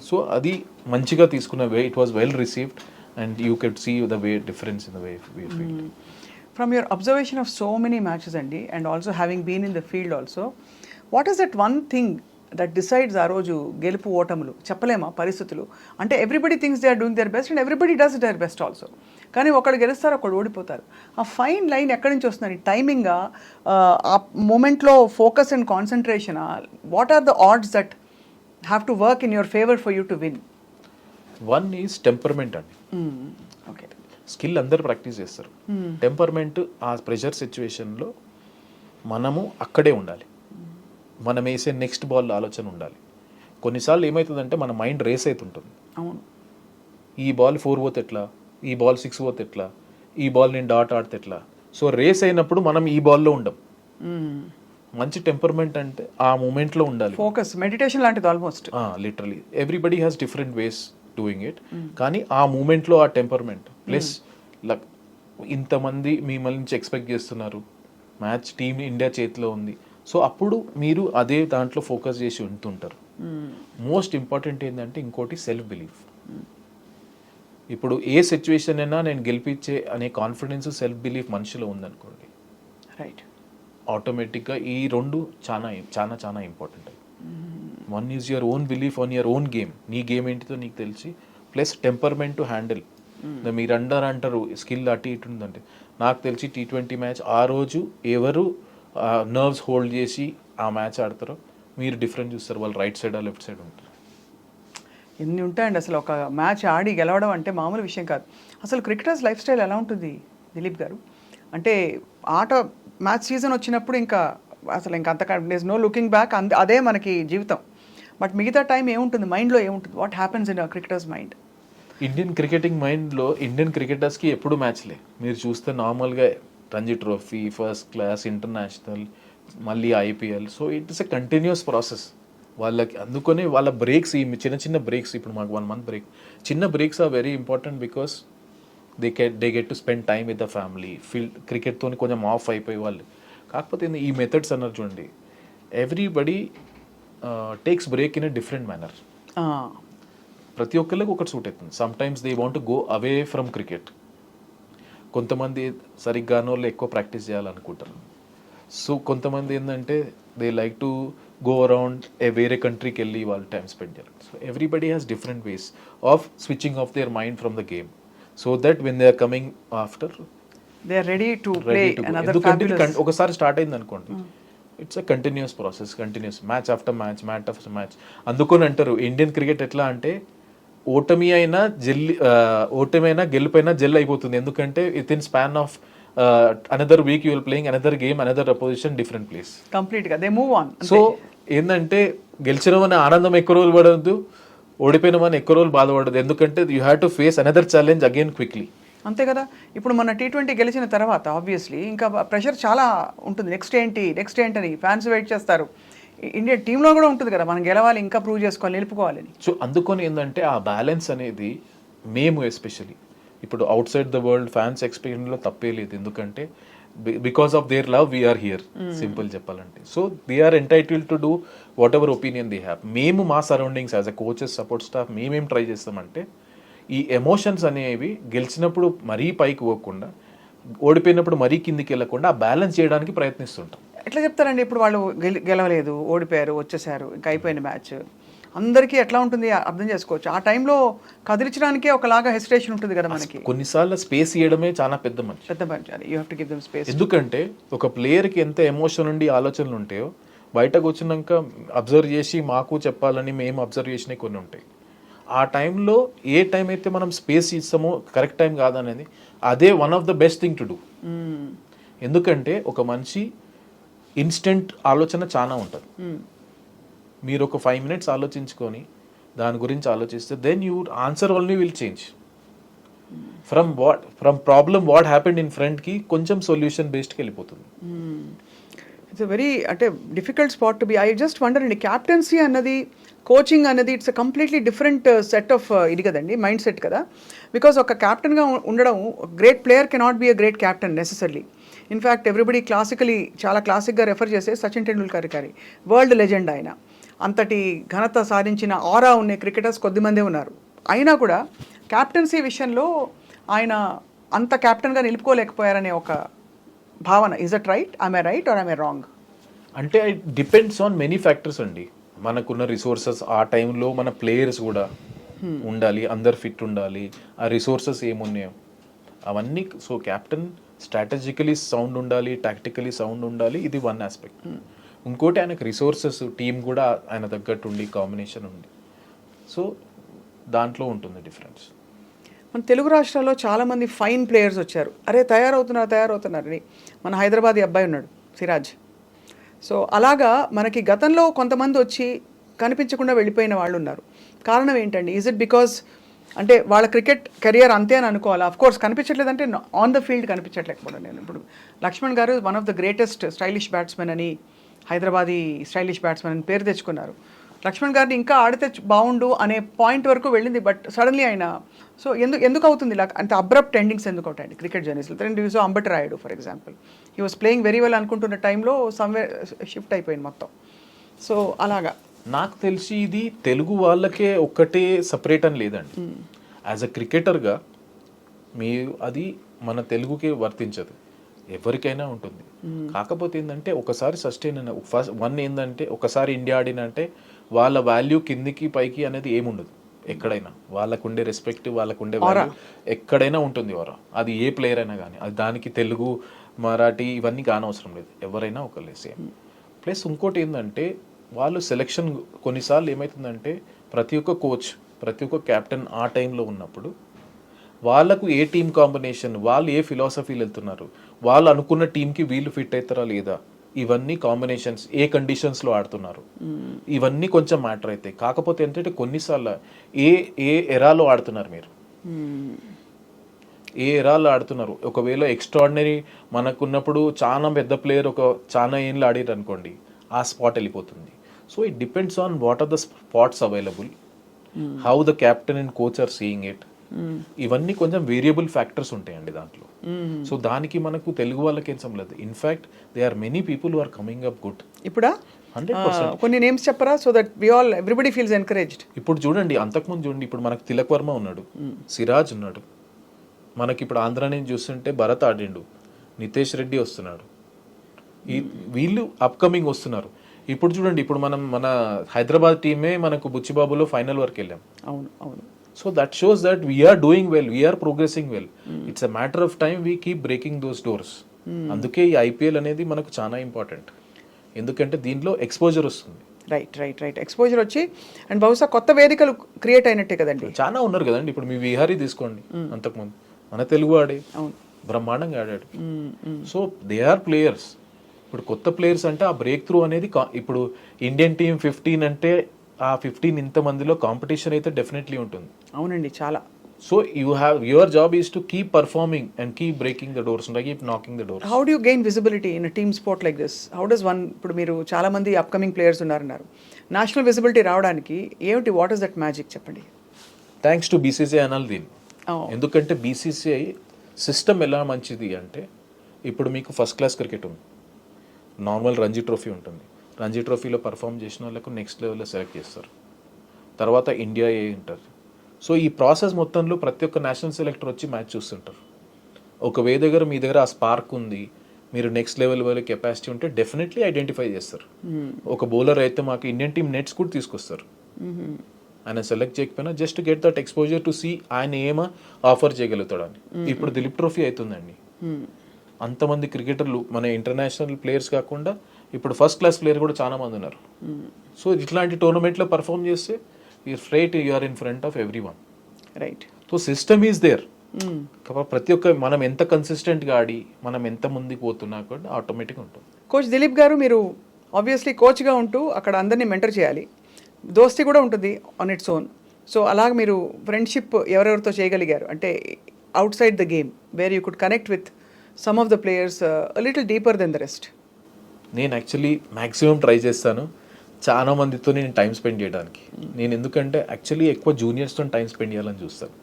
So అది మంచిగా తీసుకున్న way, it was well received and you could see the way difference in the way we field. From your observation of so many matches అండి, and also having been in the field also, what is that one thing that decides ఆ రోజు గెలుపు ఓటములు? చెప్పలేమా పరిస్థితులు అంటే? Everybody thinks they are doing their best and everybody does their best also, కానీ ఒకళ్ళు గెలుస్తారు, ఒకళ్ళు ఓడిపోతారు. ఆ ఫైన్ లైన్ ఎక్కడి నుంచి వస్తుంది? టైమింగా, ఆ మూమెంట్లో focus and concentration, what are the odds that have to work in your favour for you to win? One is temperament అండి. ఓకే, స్కిల్ అందరు ప్రాక్టీస్ చేస్తారు. టెంపర్మెంట్ ఆ ప్రెషర్ సిచ్యువేషన్లో మనము అక్కడే ఉండాలి, మనం వేసే నెక్స్ట్ బాల్ ఆలోచన ఉండాలి. కొన్నిసార్లు ఏమవుతుందంటే మన మైండ్ రేస్ అవుతుంటుంది. అవును, ఈ బాల్ 4 పోతే ఎట్లా, ఈ బాల్ 6 పోతే ఎట్లా, ఈ బాల్ నేను డాట్ ఆడితే ఎట్లా. సో రేస్ అయినప్పుడు మనం ఈ బాల్లో ఉండం. మంచి టెంపర్మెంట్ అంటే ఆ మూమెంట్లో ఉండాలి. ఫోకస్, మెడిటేషన్ లాంటిది almost. Literally everybody has different ways doing it, కానీ ఆ మూమెంట్లో ఆ టెంపర్మెంట్ ప్లస్ లక్. ఇంతమంది మిమ్మల్ని నుంచి ఎక్స్పెక్ట్ చేస్తున్నారు, మ్యాచ్ టీమ్ ఇండియా చేతిలో ఉంది. సో అప్పుడు మీరు అదే దాంట్లో ఫోకస్ చేసి ఉంటుంటారు. మోస్ట్ ఇంపార్టెంట్ ఏంటంటే ఇంకోటి సెల్ఫ్ బిలీఫ్. ఇప్పుడు ఏ సిచ్యువేషన్ అయినా నేను గెలిపించే అనే కాన్ఫిడెన్స్, సెల్ఫ్ బిలీఫ్ మనిషిలో ఉందనుకోండి, రైట్, ఆటోమేటిక్గా ఈ రెండు చాలా చాలా చాలా important. One is your own belief on your own game, నీ గేమ్ ఏంటిదో నీకు తెలిసి, ప్లస్ టెంపర్మెంట్ టు హ్యాండిల్. మీరు అంటారు స్కిల్ అటు ఇటు ఉందంటే, నాకు తెలిసి T20 మ్యాచ్ ఆ రోజు ఎవరు నర్వ్స్ హోల్డ్ చేసి ఆ మ్యాచ్ ఆడతారో మీరు డిఫరెంట్ చూస్తారు, వాళ్ళు రైట్ సైడ్ లెఫ్ట్ సైడ్ ఉంటారు. ఎన్ని ఉంటాయండి అసలు. ఒక మ్యాచ్ ఆడి గెలవడం అంటే మామూలు విషయం కాదు. అసలు క్రికెటర్స్ లైఫ్ స్టైల్ ఎలా ఉంటుంది దిలీప్ గారు? అంటే మ్యాచ్ సీజన్ వచ్చినప్పుడు ఇంకా అసలు ఇంకా అంతకంటే నో లుకింగ్ బ్యాక్, అదే మనకి జీవితం. బట్ మిగతా టైం ఏముంటుంది మైండ్లో, ఏముంటుంది? What happens in cricketers mind? Indian cricketing మైండ్లో ఇండియన్ క్రికెటర్స్కి ఎప్పుడు మ్యాచ్లే. మీరు చూస్తే నార్మల్గా Ranji trophy, first class, international, మళ్ళీ IPL. So it's a continuous process. వాళ్ళకి అందుకనే వాళ్ళ బ్రేక్స్ ఈ చిన్న చిన్న బ్రేక్స్, ఇప్పుడు మాకు 1 month బ్రేక్, చిన్న breaks are very important because they get to spend time with the family. క్రికెట్తో కొంచెం ఆఫ్ అయిపోయి వాళ్ళు. కాకపోతే ఈ మెథడ్స్ అన్నారు చూడండి, everybody takes break in a different manner. ప్రతి ఒక్కరికి ఒకటి సూట్ అవుతుంది. Sometimes they want go away from cricket. కొంతమంది సరిగ్గానో ఎక్కువ ప్రాక్టీస్ చేయాలనుకుంటారు. సో కొంతమంది ఏంటంటే they like to go around వేరే కంట్రీకి వెళ్ళి వాళ్ళు టైం స్పెండ్ చేయాలి. So everybody has different ways of switching off their mind from the game, so that when they are coming after they are ready to play another ఎందుకంటే fabulous. ఒకసారి start అయింది అనుకోండి, it's a continuous process, continuous match after match, match after match. అందుకని అంటారు Indian cricket ఎట్లా అంటే ఓటమి అయినా గెలుపైనా జెల్ అయిపోతుంది. ఎందుకంటే with in span of another week you will playing another game, another opposition, different place. Complete గా దే మూవ్ ఆన్. సో ఏంటంటే గెలిచినమని ఆనందం ఎక్కువ రోజులు పడద్దు, ఓడిపోయినామని ఎక్కువ రోజులు బాధపడదు. ఎందుకంటే you have to face another challenge again quickly. అంతే కదా. ఇప్పుడు మన T20 గెలిచిన తర్వాత ఆబ్వియస్లీ ఇంకా ప్రెషర్ చాలా ఉంటుంది. నెక్స్ట్ ఏంటి అని ఫ్యాన్స్ వెయిట్ చేస్తారు. ఇండియా టీంలో కూడా ఉంటుంది కదా, మనం గెలవాలి, ఇంకా ప్రూవ్ చేసుకోవాలి, నిలుపుకోవాలని. సో అందుకని ఏంటంటే ఆ బ్యాలెన్స్ అనేది మేము ఎస్పెషలీ ఇప్పుడు outside the world fans ఎక్స్పీరియన్స్లో తప్పే లేదు. ఎందుకంటే because of their love we are here, simple చెప్పాలంటే. So they are entitled to do whatever opinion they have. మేము మా surroundings as a coaches, support staff మేమేం ట్రై చేస్తామంటే ఈ ఎమోషన్స్ అనేవి గెలిచినప్పుడు మరీ పైకి పోకుండా, ఓడిపోయినప్పుడు మరీ కిందికి వెళ్ళకుండా ఆ బ్యాలెన్స్ చేయడానికి ప్రయత్నిస్తుంటాం. ఎట్లా చెప్తారండి ఇప్పుడు వాళ్ళు గెలవలేదు, ఓడిపోయారు, వచ్చేసారు, ఇంకా అయిపోయిన మ్యాచ్, అందరికీ ఎట్లా ఉంటుంది అర్థం చేసుకోవచ్చు. ఆ టైంలో కదిలించడానికే ఒకలాగా హెసిటేషన్ ఉంటుంది కదా మనకి. కొన్నిసార్లు స్పేస్ ఇవ్వడమే చాలా పెద్ద మంచి. You have to give them space. ఎందుకంటే ఒక ప్లేయర్కి ఎంత ఎమోషన్ ఉండి ఆలోచనలు ఉంటాయో బయటకు వచ్చినాక అబ్జర్వ్ చేసి మాకు చెప్పాలని మేము అబ్జర్వ్ చేసినవి కొన్ని ఉంటాయి. ఆ టైంలో ఏ టైం అయితే మనం స్పేస్ ఇస్తామో కరెక్ట్ టైం కాదనేది అదే one of the best thing to do. ఎందుకంటే ఒక మనిషి ఇన్స్టెంట్ ఆలోచన చాలా ఉంటుంది. మీరు ఒక 5 minutes ఆలోచించుకొని దాని గురించి ఆలోచిస్తే then your answer only will change from problem what happened in ఫ్రంట్కి కొంచెం సొల్యూషన్ బేస్డ్కి వెళ్ళిపోతుంది. ఇట్స్ వెరీ అంటే difficult spot to be. I just wonder అండి, క్యాప్టెన్సీ అన్నది, కోచింగ్ అన్నది it's completely different set of ఇది కదండి, మైండ్ సెట్ కదా. బికాస్ ఒక క్యాప్టెన్గా ఉండడం, great player cannot be a great captain necessarily. In fact everybody చాలా క్లాసిక్గా రెఫర్ చేసే సచిన్ టెండూల్కర్ గారి, వరల్డ్ లెజెండ్ ఆయన. అంతటి ఘనత సాధించిన ఆరా ఉన్న క్రికెటర్స్ కొద్దిమందే ఉన్నారు. అయినా కూడా క్యాప్టెన్సీ విషయంలో ఆయన అంత క్యాప్టెన్గా నిలుపుకోలేకపోయారనే ఒక భావన. Is that right? I right or I wrong? అంటే it depends on many factors అండి. మనకున్న రిసోర్సెస్, ఆ టైంలో మన ప్లేయర్స్ కూడా ఉండాలి, అందరు ఫిట్ ఉండాలి, ఆ రిసోర్సెస్ ఏమున్నాయో అవన్నీ. సో క్యాప్టెన్ స్ట్రాటజికలీ సౌండ్ ఉండాలి, టాక్టికలీ సౌండ్ ఉండాలి, ఇది వన్ ఆస్పెక్ట్. ఇంకోటి ఆయనకు రిసోర్సెస్, టీం కూడా ఆయన తగ్గట్టు ఉండి, కాంబినేషన్ ఉంది. సో దాంట్లో ఉంటుంది డిఫరెన్స్. మన తెలుగు రాష్ట్రాల్లో చాలామంది ఫైన్ ప్లేయర్స్ వచ్చారు. అరే తయారవుతున్నారని మన హైదరాబాద్ అబ్బాయి ఉన్నాడు, సిరాజ్. సో అలాగా మనకి గతంలో కొంతమంది వచ్చి కనిపించకుండా వెళ్ళిపోయిన వాళ్ళు ఉన్నారు. కారణం ఏంటండి? ఈజ్ ఇట్ బికాజ్ అంటే వాళ్ళ క్రికెట్ కెరియర్ అంతే అని అనుకోవాలా? ఆఫ్ కోర్స్ కనిపించట్లేదంటే ఆన్ ద ఫీల్డ్ కనిపించట్లేకపోవడం. నేను ఇప్పుడు Laxman garu one of the greatest stylish batsmen అని, హైదరాబాదీ స్టైలిష్ బ్యాట్స్మెన్ అని పేరు తెచ్చుకున్నారు. లక్ష్మణ్ గారిని ఇంకా ఆడితే బాగుండు అనే పాయింట్ వరకు వెళ్ళింది. బట్ సడన్లీ ఆయన సో ఎందుకు అవుతుంది ఇలా? అంటే అబ్రప్ట్ ఎండింగ్స్ ఎందుకు అవుతాయండి క్రికెట్ జర్నీస్లో? So Ambati Rayudu for example, he was playing very well అనుకుంటున్న టైంలో సమ్వేర్ షిఫ్ట్ అయిపోయింది మొత్తం. సో అలాగా నాకు తెలిసి ఇది తెలుగు వాళ్ళకే ఒక్కటే సపరేట్ అని లేదండి. యాజ్ అ క్రికెటర్గా అది మన తెలుగుకే వర్తించదు, ఎవరికైనా ఉంటుంది. కాకపోతే ఏంటంటే ఒకసారి సస్టైన్ అయిన ఏంటంటే ఒకసారి ఇండియా ఆడినంటే వాళ్ళ వాల్యూ కిందికి పైకి అనేది ఏముండదు. ఎక్కడైనా వాళ్ళకుండే రెస్పెక్ట్, వాళ్ళకుండే వాల్యూ ఎక్కడైనా ఉంటుంది. అది ఏ ప్లేయర్ అయినా కానీ, అది దానికి తెలుగు, మరాఠీ ఇవన్నీ కానవసరం లేదు, ఎవరైనా ఒకళ్ళే సేమ్. ప్లస్ ఇంకోటి ఏంటంటే వాళ్ళు సెలెక్షన్ కొన్నిసార్లు ఏమవుతుందంటే ప్రతి ఒక్క కోచ్, ప్రతి ఒక్క క్యాప్టెన్ ఆ టైంలో ఉన్నప్పుడు వాళ్ళకు ఏ టీం కాంబినేషన్, వాళ్ళు ఏ ఫిలాసఫీలు వెళ్తున్నారు, వాళ్ళు అనుకున్న టీంకి వీళ్ళు ఫిట్ అవుతారా లేదా, ఇవన్నీ కాంబినేషన్స్, ఏ కండిషన్స్లో ఆడుతున్నారు, ఇవన్నీ కొంచెం మ్యాటర్ అవుతాయి. కాకపోతే ఏంటంటే కొన్నిసార్లు ఏ ఎరాలో ఆడుతున్నారు మీరు, ఏ ఎరాలో ఆడుతున్నారు. ఒకవేళ ఎక్స్ట్రాడినరీ మనకున్నప్పుడు చాలా పెద్ద ప్లేయర్ ఒక చాలా ఏళ్ళు ఆడారు అనుకోండి, ఆ స్పాట్ వెళ్ళిపోతుంది. So it depends on what are the spots available, how the captain and coach are seeing it. ఇవన్నీ కొంచెం వేరియబుల్ ఫ్యాక్టర్స్ ఉంటాయండి దాంట్లో. సో దానికి మనకు తెలుగు వాళ్ళకి ఏం సంబంధం. In fact they are many people who are coming up good. ఇప్పుడా 100%. కొన్ని నేమ్స్ చెప్పరా, so that we all everybody feels encouraged. ఇప్పుడు చూడండి, అంతకుముందు చూడండి, ఇప్పుడు మనకు తిలక్ వర్మ ఉన్నాడు, సిరాజ్ ఉన్నాడు, మనకి ఇప్పుడు ఆంధ్ర నుంచి చూస్తుంటే భరత్ ఆడిండు, నితేష్ రెడ్డి వస్తున్నాడు, వీళ్ళు అప్కమింగ్ వస్తున్నారు. ఇప్పుడు చూడండి, ఇప్పుడు మన హైదరాబాద్ టీమే మనకు బుచ్చిబాబులో ఫైనల్ వరకు వెళ్ళాం. అవును అవును. So that shows that we're doing well, we're progressing well. It's a matter of time we keep breaking those doors. అందుకే ఈ ఐపీఎల్ అనేది మనకు చాలా ఇంపార్టెంట్, ఎందుకంటే దీంట్లో ఎక్స్పోజర్ వస్తుంది. రైట్ ఎక్స్పోజర్ వచ్చి అండ్ బహుశా కొత్త వేదికలు క్రియేట్ అయినట్టే కదండి. చాలా ఉన్నారు కదండి. ఇప్పుడు మీ విహారీ తీసుకోండి, అంతకుముందు మన తెలుగు ఆడే బ్రహ్మాండంగా ఆడాడు. So they are players. ఇప్పుడు కొత్త ప్లేయర్స్ అంటే ఆ బ్రేక్ త్రూ అనేది ఇప్పుడు ఇండియన్ టీమ్ 15 అంటే ఆ 15 ఇంతమందిలో కాంపిటీషన్ అయితే డెఫినెట్లీ ఉంటుంది. అవునండి, చాలా. So your job is to keep performing and keep breaking the doors, keep knocking the doors. How do you gain visibility in team sport like this? How does one, ఇప్పుడు మీరు చాలా మంది upcoming players ఉన్నారు, national visibility రావడానికి ఏమిటి, what is that magic చెప్పండి? Thanks to BCCI అనాలి దీన్ని. ఎందుకంటే బీసీసీఐ సిస్టమ్ ఎలా మంచిది అంటే, ఇప్పుడు మీకు ఫస్ట్ క్లాస్ క్రికెట్ ఉంది, నార్మల్ రంజీ ట్రోఫీ ఉంటుంది, రంజీ ట్రోఫీలో పర్ఫామ్ చేసిన వాళ్ళకు నెక్స్ట్ లెవెల్లో సెలెక్ట్ చేస్తారు, తర్వాత ఇండియా ఏ ఉంటారు. సో ఈ ప్రాసెస్ మొత్తంలో ప్రతి ఒక్క నేషనల్ సెలెక్టర్ వచ్చి మ్యాచ్ చూస్తుంటారు. ఒక మీ దగ్గర ఆ స్పార్క్ ఉంది, మీరు నెక్స్ట్ లెవెల్ వాళ్ళ కెపాసిటీ ఉంటే డెఫినెట్లీ ఐడెంటిఫై చేస్తారు. ఒక బౌలర్ అయితే మాకు ఇండియన్ టీమ్ నెట్స్ కూడా తీసుకొస్తారు, ఆయన సెలెక్ట్ చేయకపోయినా just get that exposure to see ఆయన ఏమో ఆఫర్ చేయగలుగుతాడని. ఇప్పుడు దిలీప్ ట్రోఫీ అవుతుందండి, అంతమంది క్రికెటర్లు మన ఇంటర్నేషనల్ ప్లేయర్స్ కాకుండా ఇప్పుడు ఫస్ట్ క్లాస్ ప్లేయర్ కూడా చాలా మంది ఉన్నారు. సో ఇట్లాంటి టోర్నమెంట్లో పర్ఫామ్ చేస్తే you are in front of everyone. Right. So system is there. ప్రతి ఒక్క మనం ఎంత కన్సిస్టెంట్గా ఆడి మనం ఎంత ముందుకు పోతున్నా కూడా ఆటోమేటిక్గా ఉంటుంది. కోచ్ దిలీప్ గారు, మీరు ఆబ్వియస్లీ కోచ్గా ఉంటూ అక్కడ అందరినీ మెంటర్ చేయాలి, దోస్తీ కూడా ఉంటుంది ఆన్ ఇట్స్ ఓన్. సో అలాగ మీరు ఫ్రెండ్షిప్ ఎవరెవరితో చేయగలిగారు అంటే outside the game, where you could connect with some of the players little deeper then the rest? నేను యాక్చువల్లీ మ్యాక్సిమం ట్రై చేస్తాను చాలా మందితో నేను టైం స్పెండ్ చేయడానికి. నేను ఎందుకంటే యాక్చువల్లీ ఎక్కువ జూనియర్స్తో టైం స్పెండ్ చేయాలని చూస్తాను.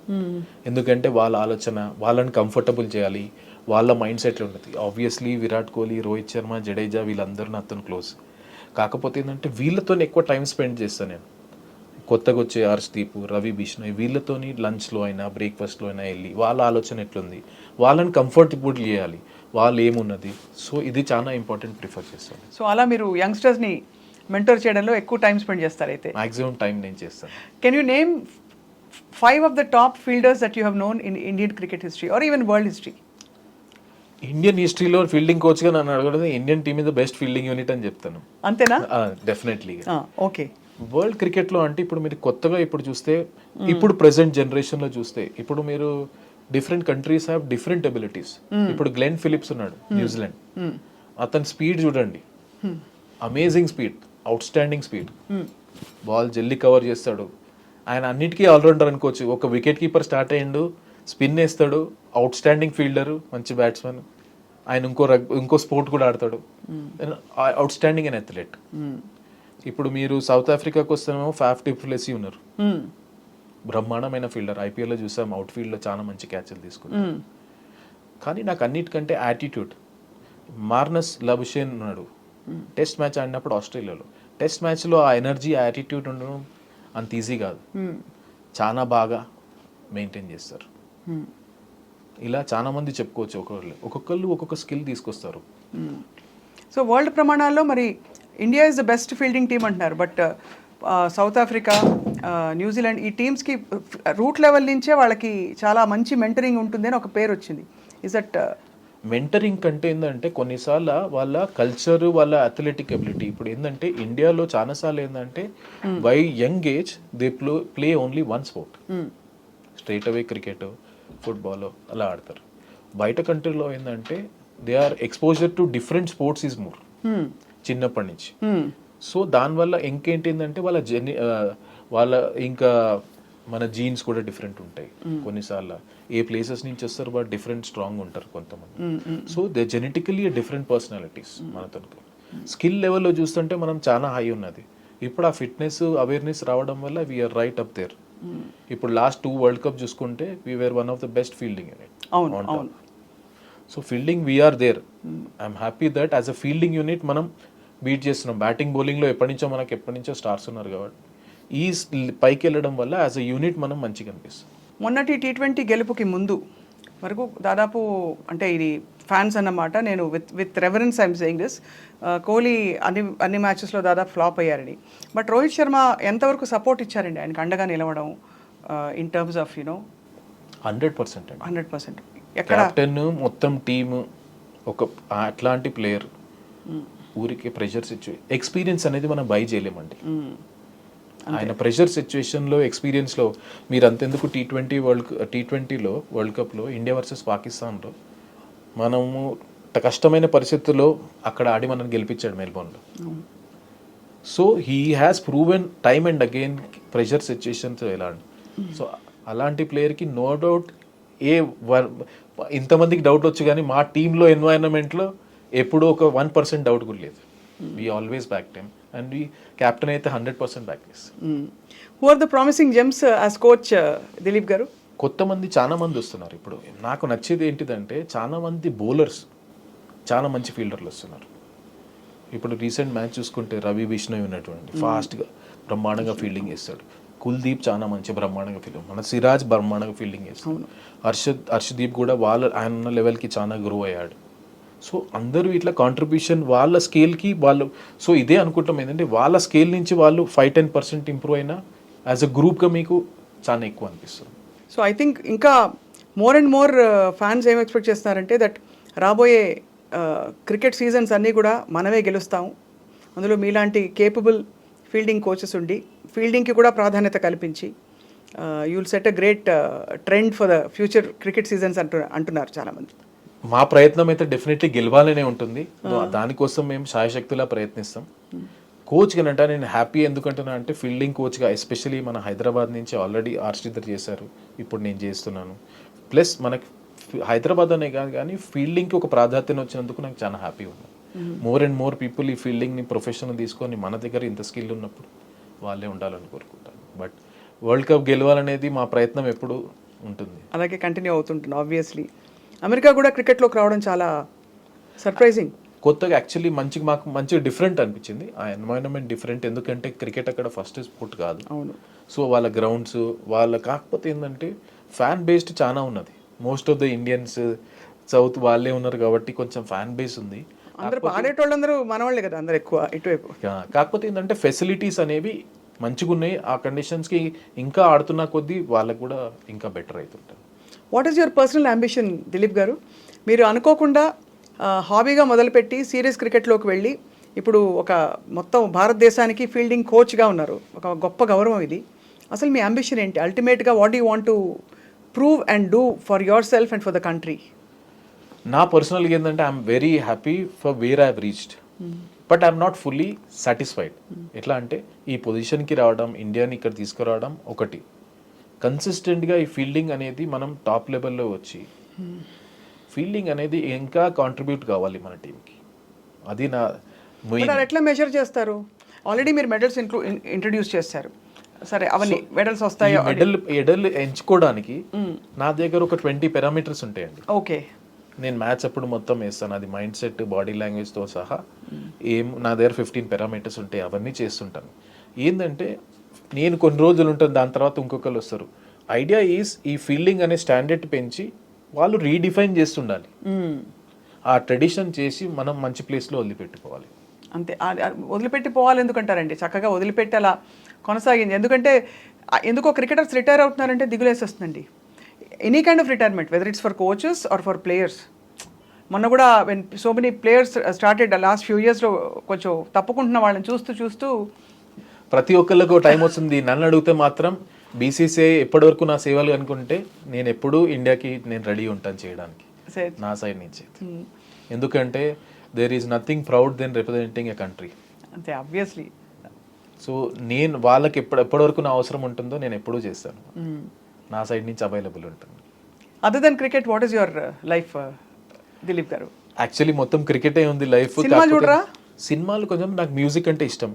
ఎందుకంటే వాళ్ళ ఆలోచన, వాళ్ళని కంఫర్టబుల్ చేయాలి, వాళ్ళ మైండ్ సెట్ ఉంటుంది. ఆబ్వియస్లీ విరాట్ కోహ్లీ, రోహిత్ శర్మ, జడేజా వీళ్ళందరూ నాతో క్లోజ్. కాకపోతే ఏంటంటే వీళ్ళతో ఎక్కువ టైం స్పెండ్ చేస్తాను నేను. కొత్తగా వచ్చే హర్ష్దీప్, రవి బిష్ణోయ్ వీళ్ళతోని లంచ్లో అయినా బ్రేక్ఫాస్ట్లో అయినా వెళ్ళి వాళ్ళ ఆలోచన ఎట్లుంది, వాళ్ళని కంఫర్టబుల్ చేయాలి, వాళ్ళు ఏమున్నది. సో ఇది చాలా ఇంపార్టెంట్ ప్రిఫర్ చేస్తాను. సో అలా మీరు యంగ్స్టర్స్ని మెంటర్ చేయడంలో ఎక్కువ టైం స్పెండ్ చేస్తారు అయితే? మాక్సిమం టైం నేను చేస్తాను. Can you name 5 of the top fielders that you have known in Indian cricket history or even world history? Indian హిస్టరీలో ఫీల్డింగ్ కోచ్గా నన్ను అడగడం Indian team is the best fielding unit అని చెప్తాను. అంతేనా? డెఫినెట్లీ. ఓకే. వరల్డ్ క్రికెట్లో అంటే ఇప్పుడు మీరు కొత్తగా ఇప్పుడు చూస్తే, ఇప్పుడు ప్రెసెంట్ జనరేషన్లో చూస్తే, ఇప్పుడు మీరు different countries have different abilities. ఇప్పుడు గ్లెన్ ఫిలిప్స్ ఉన్నాడు, న్యూజిలాండ్. అతని స్పీడ్ చూడండి, amazing speed, out standing speed, ball జల్దీ కవర్ చేస్తాడు. ఆయన అన్నిటికీ ఆల్రౌండర్ అనుకోవచ్చు. ఒక వికెట్ కీపర్ స్టార్ట్ అయ్యిండు, స్పిన్ వేస్తాడు, అవుట్ స్టాండింగ్ ఫీల్డర్, మంచి బ్యాట్స్మెన్. ఆయన ఇంకో స్పోర్ట్ కూడా ఆడతాడు, అవుట్ స్టాండింగ్ అండ్ అథ్లెట్. ఇప్పుడు మీరు సౌత్ ఆఫ్రికాకి వస్తేనేమో ఫాఫ్ డి ప్లెసీ ఉన్నారు, బ్రహ్మాండమైన ఫీల్డర్. ఐపీఎల్లో చూసాం, అవుట్ ఫీల్డ్లో చాలా మంచి క్యాచ్లు తీసుకున్నారు. కానీ నాకు అన్నిటికంటే యాటిట్యూడ్, మార్నస్ లబుషేన్ ఉన్నాడు. టెస్ట్ మ్యాచ్ ఆడినప్పుడు ఆస్ట్రేలియాలో, టెస్ట్ మ్యాచ్లో ఆ ఎనర్జీ, ఆ యాటిట్యూడ్ ఉండడం అంత ఈజీ కాదు, చాలా బాగా మెయింటైన్ చేస్తారు. ఇలా చాలా మంది చెప్పుకోవచ్చు, ఒక్కొక్కళ్ళు ఒక్కొక్క స్కిల్ తీసుకొస్తారు. సో వరల్డ్ ప్రమాణాల్లో మరి India is the best fielding team అంటున్నారు, బట్ సౌత్ ఆఫ్రికా, న్యూజిలాండ్ ఈ టీమ్స్కి రూట్ లెవెల్ నుంచే వాళ్ళకి చాలా మంచి మెంటరింగ్ ఉంటుంది అని ఒక పేరు వచ్చింది. ఇస్ దట్ మెంటరింగ్ కంటే ఏంటంటే కొన్నిసార్లు వాళ్ళ కల్చర్, వాళ్ళ అథ్లెటిక్ ఎబిలిటీ. ఇప్పుడు ఏంటంటే ఇండియాలో చాలాసార్లు ఏంటంటే by young age they play only one sport, straightaway cricket, football అలా ఆడతారు. బయట కంట్రీలో ఏంటంటే they are exposure to different sports is more చిన్నప్పటి నుంచి. సో దానివల్ల ఇంకేంటి ఏంటంటే వాళ్ళ ఇంకా మన జీన్స్ కూడా డిఫరెంట్ ఉంటాయి. కొన్నిసార్లు ఏ ప్లేసెస్ నుంచి వస్తారు, బట్ డిఫరెంట్ స్ట్రాంగ్ ఉంటారు కొంతమంది. So they genetically different personalities. మనతో స్కిల్ లెవెల్లో చూస్తుంటే మనం చాలా హై ఉన్నది, ఇప్పుడు ఆ ఫిట్నెస్ అవేర్నెస్ రావడం వల్ల వీఆర్ రైట్ అప్ దేర్. ఇప్పుడు లాస్ట్ 2 వరల్డ్ కప్ చూసుకుంటే we are one of the best fielding unit. అవును. So fielding we are there. I'm happy that as a fielding unit మనం బీట్ చేస్తున్నాం. బ్యాటింగ్ బౌలింగ్లో ఎప్పటి నుంచో స్టార్స్ ఉన్నారు కాబట్టి ఈ పైకి వెళ్ళడం వల్ల యాజ్ అ యూనిట్ మనం మంచిగా అనిపిస్తుంది. మొన్నటి T20 గెలుపుకి ముందు వరకు దాదాపు అంటే ఇది ఫ్యాన్స్ అన్నమాట, నేను with reverence I'm saying this, Kohli అన్ని మ్యాచెస్లో దాదాపు ఫ్లాప్ అయ్యారని. బట్ రోహిత్ శర్మ ఎంతవరకు సపోర్ట్ ఇచ్చారండి ఆయనకు అండగా నిలవడం ఇన్ టర్మ్స్ ఆఫ్ 100% అండి. 100%. ఎక్కడ కెప్టెన్ మొత్తం టీమ్ ఒక అట్లాంటి ప్లేయర్ ఊరికి ప్రెషర్ ఎక్స్పీరియన్స్ అనేది మనం బై చేయలేమండి. ఆయన ప్రెషర్ సిచ్యువేషన్లో ఎక్స్పీరియన్స్లో మీరు అంతెందుకు T20లో వరల్డ్ కప్లో ఇండియా వర్సెస్ పాకిస్తాన్లో మనము కష్టమైన పరిస్థితుల్లో అక్కడ ఆడి మనం గెలిపించాడు మెల్బోర్న్లో. So he has proven time and again pressure situations ఎలా అండి. సో అలాంటి ప్లేయర్కి నో డౌట్ ఇంతమందికి డౌట్ వచ్చు కానీ మా టీంలో ఎన్వైరన్మెంట్లో ఎప్పుడూ ఒక 1% డౌట్ కూడా లేదు. We always back time and we captain అయితే 100% బ్యాక్ చేస్తాం. Who are the promising gems as coach Dilip గారు? చాలా మంది వస్తున్నారు. ఇప్పుడు నాకు నచ్చేది ఏంటిదంటే చాలా మంది బౌలర్స్ చాలా మంచి ఫీల్డర్లు వస్తున్నారు. ఇప్పుడు రీసెంట్ మ్యాచ్ చూసుకుంటే రవి బిష్ణోయ్ ఉన్నటువంటి ఫాస్ట్గా బ్రహ్మాండంగా ఫీల్డింగ్ చేస్తాడు. కుల్దీప్ చాలా మంచి బ్రహ్మాండంగా ఫీల్డింగ్, మన సిరాజ్ బ్రహ్మాండంగా ఫీల్డింగ్ చేస్తాడు. హర్షదీప్ కూడా ఆయన ఉన్న లెవెల్కి చాలా గ్రో అయ్యాడు. సో అందరూ ఇట్లా కాంట్రిబ్యూషన్ వాళ్ళ స్కేల్కి వాళ్ళు, సో ఇదే అనుకుంటాం ఏంటంటే వాళ్ళ స్కేల్ నుంచి వాళ్ళు 5-10% ఇంప్రూవ్ అయినా యాజ్ అ గ్రూప్గా మీకు చాలా ఎక్కువ అనిపిస్తుంది. సో ఐ థింక్ ఇంకా మోర్ అండ్ మోర్ ఫ్యాన్స్ ఏం ఎక్స్పెక్ట్ చేస్తున్నారంటే దట్ రాబోయే క్రికెట్ సీజన్స్ అన్నీ కూడా మనమే గెలుస్తాము, అందులో మీలాంటి కేపబుల్ ఫీల్డింగ్ కోచెస్ ఉండి ఫీల్డింగ్కి కూడా ప్రాధాన్యత కల్పించి you will set a great trend for the future cricket seasons అంటున్నారు చాలామంది. మా ప్రయత్నం అయితే డెఫినెట్లీ గెలవాలనే ఉంటుంది. దానికోసం మేము శాయశక్తులా ప్రయత్నిస్తాం. కోచ్ కనంటే నేను హ్యాపీ ఎందుకంటున్నా అంటే ఫీల్డింగ్ కోచ్గా ఎస్పెషలీ మన హైదరాబాద్ నుంచి ఆల్రెడీ శ్రీధర్ చేశారు, ఇప్పుడు నేను చేస్తున్నాను. ప్లస్ మనకి హైదరాబాద్ అనే కాదు కానీ ఫీల్డింగ్కి ఒక ప్రాధాన్యత వచ్చినందుకు నాకు చాలా హ్యాపీ ఉంది. మోర్ అండ్ మోర్ పీపుల్ ఈ ఫీల్డింగ్ని ప్రొఫెషన్ తీసుకొని మన దగ్గర ఇంత స్కిల్ ఉన్నప్పుడు వాళ్ళే ఉండాలని కోరుకుంటాను. బట్ వరల్డ్ కప్ గెలవాలనేది మా ప్రయత్నం ఎప్పుడు ఉంటుంది, అలాగే కంటిన్యూ అవుతుంటుంది. ఆబ్వియస్లీ అమెరికా కూడా క్రికెట్లోకి రావడం చాలా సర్ప్రైజింగ్. కొత్తగా యాక్చువల్లీ మాకు మంచిగా డిఫరెంట్ అనిపించింది. ఆ ఎన్వైరన్మెంట్ డిఫరెంట్, ఎందుకంటే క్రికెట్ అక్కడ ఫస్ట్ స్పోర్ట్ కాదు. అవును. సో వాళ్ళ గ్రౌండ్స్ కాకపోతే ఏంటంటే ఫ్యాన్ బేస్డ్ చాలా ఉన్నది. Most of the Indians south వాళ్ళే ఉన్నారు కాబట్టి కొంచెం ఫ్యాన్ బేస్ ఉంది. అందరూ ఆడేటోళ్ళందరూ మనవాళ్ళే కదా అందరు ఎక్కువ ఇటువైపు. కాకపోతే ఏంటంటే ఫెసిలిటీస్ అనేవి మంచిగా ఉన్నాయి. ఆ కండిషన్స్కి ఇంకా ఆడుతున్న కొద్దీ వాళ్ళకు కూడా ఇంకా బెటర్ అవుతుంటారు. What is your personal ambition Dilip garu? మీరు అనుకోకుండా హాబీగా మొదలుపెట్టి సీరియస్ క్రికెట్లోకి వెళ్ళి ఇప్పుడు ఒక మొత్తం భారతదేశానికి ఫీల్డింగ్ కోచ్గా ఉన్నారు. ఒక గొప్ప గౌరవం ఇది. అసలు మీ అంబిషన్ ఏంటి అల్టిమేట్గా? What you want to prove and do for your self and for the country? నా పర్సనల్గా ఏంటంటే I'm very happy for where I have reached, but I'm not fully satisfied. ఎట్లా అంటే ఈ పొజిషన్కి రావడం, ఇండియాని ఇక్కడ తీసుకురావడం ఒకటి, కన్సిస్టెంట్గా ఈ ఫీల్డింగ్ అనేది మనం టాప్ లెవెల్లో వచ్చి ఫీల్డింగ్ అనేది ఇంకా కాంట్రిబ్యూట్ కావాలి మన టీంకి. అది నా ఎట్లా మెజర్ చేస్తారు? ఆల్రెడీ మీరు మెడల్స్ ఇంట్రడ్యూస్ చేస్తారు, సరే అవన్నీ మెడల్స్ వస్తాయి. మెడల్ ఎంచుకోవడానికి నా దగ్గర ఒక 20 పారామీటర్స్ ఉంటాయండి. ఓకే. నేను మ్యాచ్ అప్పుడు మొత్తం వేస్తాను, అది మైండ్ సెట్, బాడీ లాంగ్వేజ్తో సహా. నా దగ్గర 15 పారామీటర్స్ ఉంటాయి, అవన్నీ చేస్తుంటాను. ఏంటంటే నేను కొన్ని రోజులు ఉంటాను, దాని తర్వాత ఇంకొకరు వస్తారు. ఐడియా ఈజ్ ఈ ఫీల్డింగ్ అనే స్టాండర్డ్ పెంచి వాళ్ళు రీడిఫైన్ చేస్తుండాలి. ఆ ట్రెడిషన్ చేసి మనం మంచి ప్లేస్లో వదిలిపెట్టుకోవాలి. అంతే, వదిలిపెట్టిపోవాలి. ఎందుకంటారండి చక్కగా వదిలిపెట్టి అలా కొనసాగింది. ఎందుకంటే ఎందుకో క్రికెటర్స్ రిటైర్ అవుతున్నారంటే దిగులేసేస్తుందండి. Any kind of retirement, whether it's for coaches or for players. మొన్న కూడా when so many players started last few ఇయర్స్లో కొంచెం తప్పుకుంటున్న వాళ్ళని చూస్తూ ప్రతి ఒక్కళ్ళకు టైం వస్తుంది. నన్ను అడిగితే మాత్రం బీసీసీఐ ఎప్పటివరకు నా సేవలు అనుకుంటే నేను ఎప్పుడూ ఇండియాకి నేను రెడీ ఉంటాను చేయడానికి నా సైడ్ నుంచి. ఎందుకంటే there is nothing proud then representing a country. అంతే, ఆబ్వియస్లీ. సో నేను వాళ్ళకి ఎప్పటివరకు నా అవసరం ఉంటుందో నేను ఎప్పుడూ చేస్తాను, నా సైడ్ నుంచి అవైలబుల్ ఉంటుంది. Other then cricket what is your life Dilip గారు? యాక్చువల్లీ మొత్తం క్రికెటే ఉంది లైఫ్. సినిమా చూడరా? సినిమాలు కొంచెం నాకు మ్యూజిక్ అంటే ఇష్టం,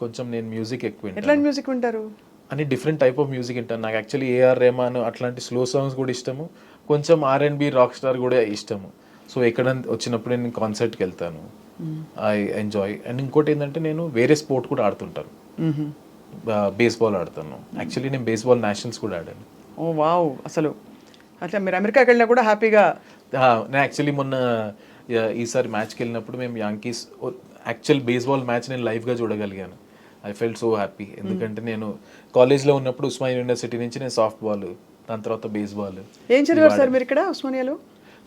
కొంచెం నేను మ్యూజిక్ ఎక్కువ వింటాను. ఎట్లాంటి మ్యూజిక్ వింటారు? అని డిఫరెంట్ టైప్ ఆఫ్ మ్యూజిక్ వింటాను. నాకు యాక్చువల్లీ ఏఆర్ రెహమాన్ అట్లాంటి స్లో సాంగ్స్ కూడా ఇష్టము, కొంచెం R&B రాక్ స్టార్ కూడా ఇష్టము. సో ఎక్కడ వచ్చినప్పుడు నేను కాన్సర్ట్కి వెళ్తాను, ఐ ఎంజాయ్. అండ్ ఇంకోటి ఏంటంటే నేను వేరే స్పోర్ట్ కూడా ఆడుతుంటాను, బేస్బాల్ ఆడతాను. యాక్చువల్లీ నేను బేస్బాల్ నేషనల్స్ కూడా ఆడాను. ఓ వావ్, అసలు అట్లా మీరు అమెరికాకి వెళ్ళినా కూడా హ్యాపీగా. నేను యాక్చువల్లీ మొన్న ఈసారి మ్యాచ్కి వెళ్ళినప్పుడు మేము యాంకీస్ యాక్చువల్ బేస్బాల్ మ్యాచ్ నేను లైవ్గా చూడగలిగాను. I felt so happy. ఎందుకంటే నేను కాలేజ్లో ఉన్నప్పుడు ఉస్మానియా యూనివర్సిటీ నుంచి నేను సాఫ్ట్ బాల్, దాని తర్వాత బేస్బాల్. ఏం చదివారు సార్ మీరు ఇక్కడ ఉస్మానియాలో?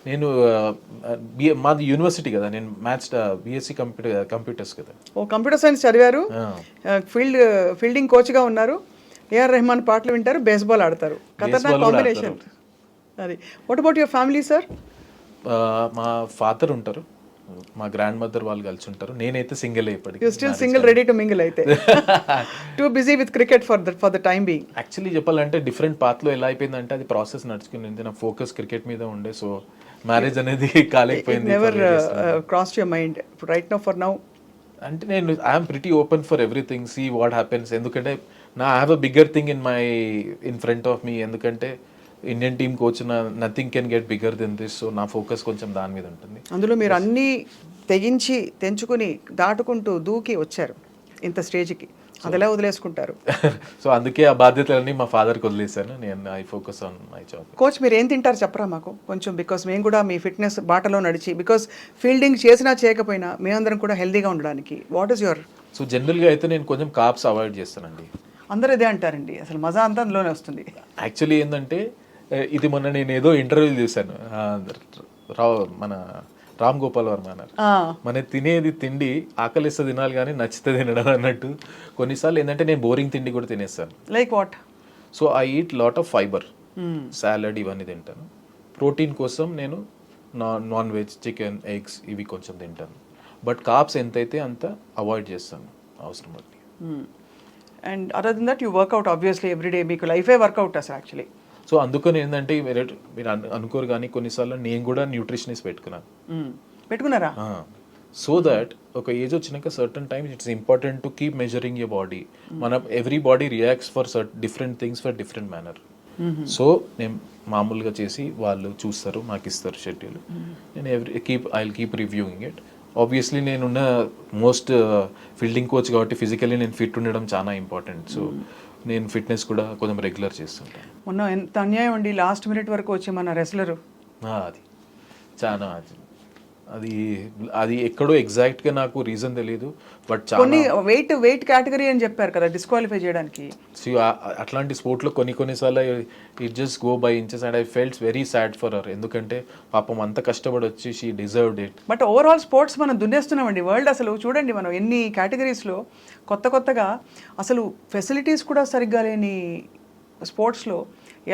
నేను మాది యూనివర్సిటీ కదా, నేను మ్యాథ్స్ BSc కంప్యూటర్స్ కదా. ఓ కంప్యూటర్ సైన్స్ చదివారు, ఫీల్డింగ్ కోచ్గా ఉన్నారు, ఏఆర్ రెహమాన్ పాటలు వింటారు, బేస్బాల్ ఆడతారు. ఖతర్నాక్ కాంబినేషన్ అది. What about your family sir? మా ఫాదర్ ఉంటారు, మా గ్రాండ్ మదర్ వాళ్ళు కలిసి ఉంటారు. నేనైతే సింగిల్ ఇప్పటికి. You still single, ready to mingle అయితే. Too busy with cricket for the time being. Actually చెప్పాలంటే డిఫరెంట్ పాత్లో ఎలా అయిపోయిందంటే అది ప్రాసెస్ నడుచుకుని నా ఫోకస్ క్రికెట్ మీద ఉండే, సో మ్యారేజ్ అనేది కాలేకపోయింది. Never cross your mind right now for now? అంటే నేను I'm pretty open for everything, see what happens. ఎందుకంటే I have a bigger thing in front of me. ఎందుకంటే Indian team coach, nothing can get bigger than this. So నా focus కొంచెం దాని మీద ఉంటుంది. అందులో మీరు అన్నీ తెగించి తెంచుకుని దాటుకుంటూ దూకి వచ్చారు ఇంత స్టేజ్కి, అదిలా వదిలేసుకుంటారు? సో అందుకే ఆ బాధ్యతలన్నీ మా ఫాదర్కి వదిలేసాను. నేను I focus on my job. Coach మీరు ఏం తింటారు చెప్పరా మాకు కొంచెం? బికాస్ మేము కూడా మీ ఫిట్నెస్ బాటలో నడిచి, బికాస్ ఫీల్డింగ్ చేసినా చేయకపోయినా మేమందరం కూడా హెల్దీగా ఉండడానికి వాట్ ఈస్ యువర్? సో జనరల్గా అయితే నేను కొంచెం కార్బ్స్ అవాయిడ్ చేస్తానండి. అందరూ ఇదే అంటారండి, అసలు మజా అంతా అందులోనే వస్తుంది. యాక్చువల్లీ ఏంటంటే ఇది మొన్న నేను ఏదో ఇంటర్వ్యూ చూశాను, మన రామ్ గోపాల్ వర్మ అన్నారు, మన తినేది తిండి ఆకలిస్తే తినాలి కానీ నచ్చితే తినడం అన్నట్టు. కొన్నిసార్లు ఏంటంటే నేను బోరింగ్ తిండి కూడా తినేస్తాను. Like what? So I eat lot of fibre, salad ఇవన్నీ తింటాను. ప్రోటీన్ కోసం నేను నాన్ వెజ్, చికెన్, ఎగ్స్ ఇవి కొంచెం తింటాను. బట్ కార్బ్స్ ఎంతైతే అంత అవాయిడ్ చేస్తాను అవసరం బట్టి. And other then that you workout obviously everyday, మీకు లైఫే వర్కౌట్ అసలు యాక్చువల్లీ. సో అందుకని ఏంటంటే మీరు అనుకోరు కానీ కొన్నిసార్లు నేను కూడా న్యూట్రిషనిస్ట్ పెట్టుకున్నారా? సో దట్ ఒక ఏజ్ వచ్చినాక certain time it's important to keep measuring your body. మనం every body reacts for different things for different manner. So నేను మామూలుగా చేసి వాళ్ళు చూస్తారు, నాకు ఇస్తారు షెడ్యూల్. నేను I keep reviewing it. Obviously నేనున్న మోస్ట్ ఫీల్డింగ్ కోచ్ కాబట్టి ఫిజికల్లీ నేను ఫిట్ ఉండడం చాలా ఇంపార్టెంట్. సో నేను ఫిట్నెస్ కూడా కొంచెం రెగ్యులర్ చేస్తుంటాను. మొన్న ఎంత అన్యాయం అండి, లాస్ట్ మినిట్ వరకు వచ్చి మన రెస్లరు. అది చాలా అది ఎక్కడో ఎగ్జాక్ట్గా నాకు రీజన్ తెలియదు, బట్ కొన్ని వెయిట్ కేటగిరీ అని చెప్పారు కదా డిస్క్వాలిఫై చేయడానికి. అట్లాంటి స్పోర్ట్లో కొన్నిసార్లు it just go by inches and I felt very sad for her. ఎందుకంటే పాపం అంత కష్టపడి వచ్చి she deserved it. But overall sports మనం దున్నేస్తున్నామండి వరల్డ్. అసలు చూడండి మనం ఎన్ని కేటగిరీస్లో కొత్తగా అసలు ఫెసిలిటీస్ కూడా సరిగ్గా లేని స్పోర్ట్స్లో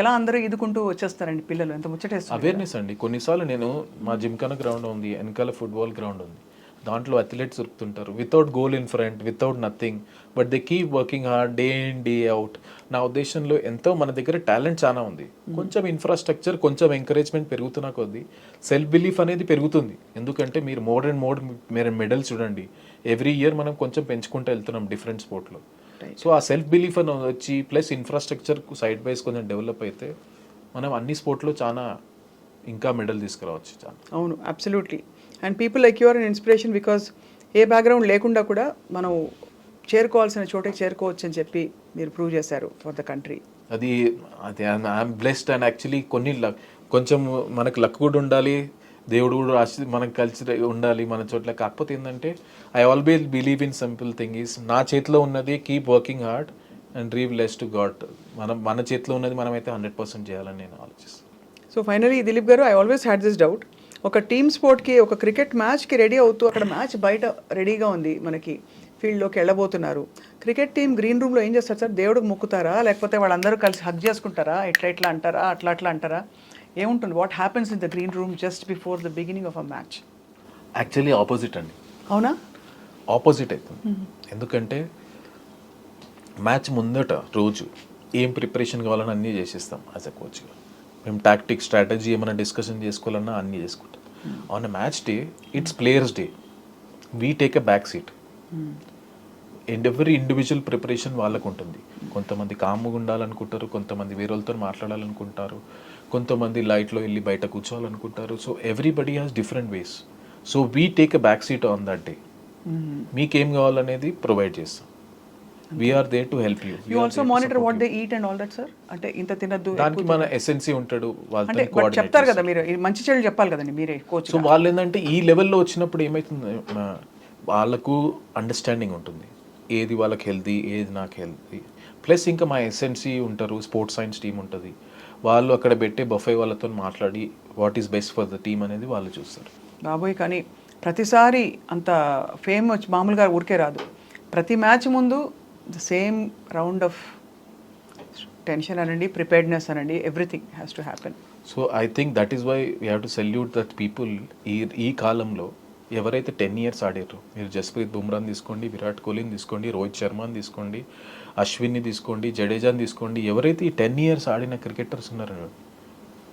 ఎలా అందరూ ఈదుకుంటూ వచ్చేస్తారండి పిల్లలు, ఎంత ముచ్చటేస్తారు. అవేర్నెస్ అండి. కొన్నిసార్లు నేను మా జిమ్ఖానా గ్రౌండ్ ఉంది, వెనకాల ఫుట్బాల్ గ్రౌండ్ ఉంది, దాంట్లో అథ్లెట్స్ దొరుకుతుంటారు without goal in front, without nothing, but they keep working hard day in day out. నా ఉద్దేశంలో ఎంతో మన దగ్గర టాలెంట్ చాలా ఉంది, కొంచెం ఇన్ఫ్రాస్ట్రక్చర్, కొంచెం ఎంకరేజ్మెంట్ పెరుగుతున్న కొద్దీ సెల్ఫ్ బిలీఫ్ అనేది పెరుగుతుంది. ఎందుకంటే మీరు మీరు మెడల్స్ చూడండి, ఎవ్రీ ఇయర్ మనం కొంచెం పెంచుకుంటూ వెళ్తున్నాం డిఫరెంట్ స్పోర్ట్లో. సో ఆ సెల్ఫ్ బిలీఫ్ అని వచ్చి ప్లస్ ఇన్ఫ్రాస్ట్రక్చర్ సైడ్ వైజ్ కొంచెం డెవలప్ అయితే మనం అన్ని స్పోర్ట్లో చాలా ఇంకా మెడల్ తీసుకురావచ్చు చాలా. అవును, absolutely. And people like you are an inspiration, because a background లేకుండా కూడా మనం చేరుకోవాల్సిన చోటకి చేరుకోవచ్చు అని చెప్పి మీరు ప్రూవ్ చేశారు ఫర్ ద కంట్రీ. అది ఐఎమ్ బ్లెస్డ్. అండ్ యాక్చువల్లీ కొంచెం మనకు లక్ కూడా ఉండాలి, దేవుడు కూడా మనకు కలిసి ఉండాలి మన చోట్ల. కాకపోతే ఏంటంటే I always believe in simple thing is, నా చేతిలో ఉన్నది keep working hard and leave less to God. మన చేతిలో ఉన్నది మనమైతే 100% చేయాలని నేను ఆలోచిస్తాను. సో ఫైనలీ దిలీప్ గారు, I always had this doubt, ఒక టీమ్ స్పోర్ట్కి, ఒక క్రికెట్ మ్యాచ్కి రెడీ అవుతూ అక్కడ మ్యాచ్ బయట రెడీగా ఉంది, మనకి ఫీల్డ్లోకి వెళ్ళబోతున్నారు. క్రికెట్ టీం గ్రీన్ రూమ్లో ఏం చేస్తారు సార్? దేవుడికి మొక్కుతారా, లేకపోతే వాళ్ళందరూ కలిసి హగ్ చేసుకుంటారా, ఇట్లా అంటారా, అట్లా అంటారా, ఏముంటుంది? What happens in the green room just before the beginning of a match? Actually opposite అండి. అవునా? ఆపోజిట్ అవుతుంది. ఎందుకంటే మ్యాచ్ ముందట రోజు ఏం ప్రిపరేషన్ కావాలని అన్నీ చేసేస్తాం యాజ్ అ కోచ్గా. మేము టాక్టిక్, స్ట్రాటజీ ఏమైనా డిస్కషన్ చేసుకోవాలన్నా అన్నీ చేసుకుంటాం. On a match day it's players day. We take a back seat. And every individual preparation వాళ్ళకు ఉంటుంది. కొంతమంది కామ్గా ఉండాలనుకుంటారు, కొంతమంది వేరే వాళ్ళతో మాట్లాడాలనుకుంటారు, కొంతమంది లైట్లో వెళ్ళి బయట కూర్చోవాలనుకుంటారు. So everybody has different ways. So we take a back seat on that day. మీకేం కావాలనేది ప్రొవైడ్ చేస్తాం. We're there to help you. You also monitor what they eat and all that sir. అంటే ఇంత తినద్దు దానికి మన ఎస్ఎన్సీ ఉంటాడు, అంటే వాళ్ళతో చెప్తారు కదా మీరు, ఇది మంచి చెడు చెప్పాలి కదండి మీరే కోచ్. సో వాళ్ళు ఏంటంటే ఈ లెవెల్లో వచ్చినప్పుడు ఏమవుతుంది, వాళ్ళకు అండర్స్టాండింగ్ ఉంటుంది ఏది వాళ్ళకి హెల్తీ, ఏది నాకు హెల్తీ. ప్లస్ ఇంకా మా ఎస్ఎన్సీ ఉంటారు, స్పోర్ట్స్ సైన్స్ టీం ఉంటుంది, వాళ్ళు అక్కడ పెట్టే బఫే వాళ్ళతో మాట్లాడి what is best for the team అనేది వాళ్ళు చూస్తారు. బాబోయ్, కానీ ప్రతిసారి అంత ఫేమ్ వచ్చి మామూలుగా ఊరికే రాదు. ప్రతి మ్యాచ్ ముందు the same round of tension అనండి, ప్రిపేర్డ్నెస్ అనండి, everything has to happen. So I think that is why we have to salute that people. ఈ కాలంలో ఎవరైతే 10 years ఆడారు, మీరు జస్ప్రీత్ బుమ్రాని తీసుకోండి, విరాట్ కోహ్లీని తీసుకోండి, రోహిత్ శర్మని తీసుకోండి, అశ్విన్ని తీసుకోండి, జడేజాని తీసుకోండి, ఎవరైతే ఈ 10 years ఆడిన క్రికెటర్స్ ఉన్నారో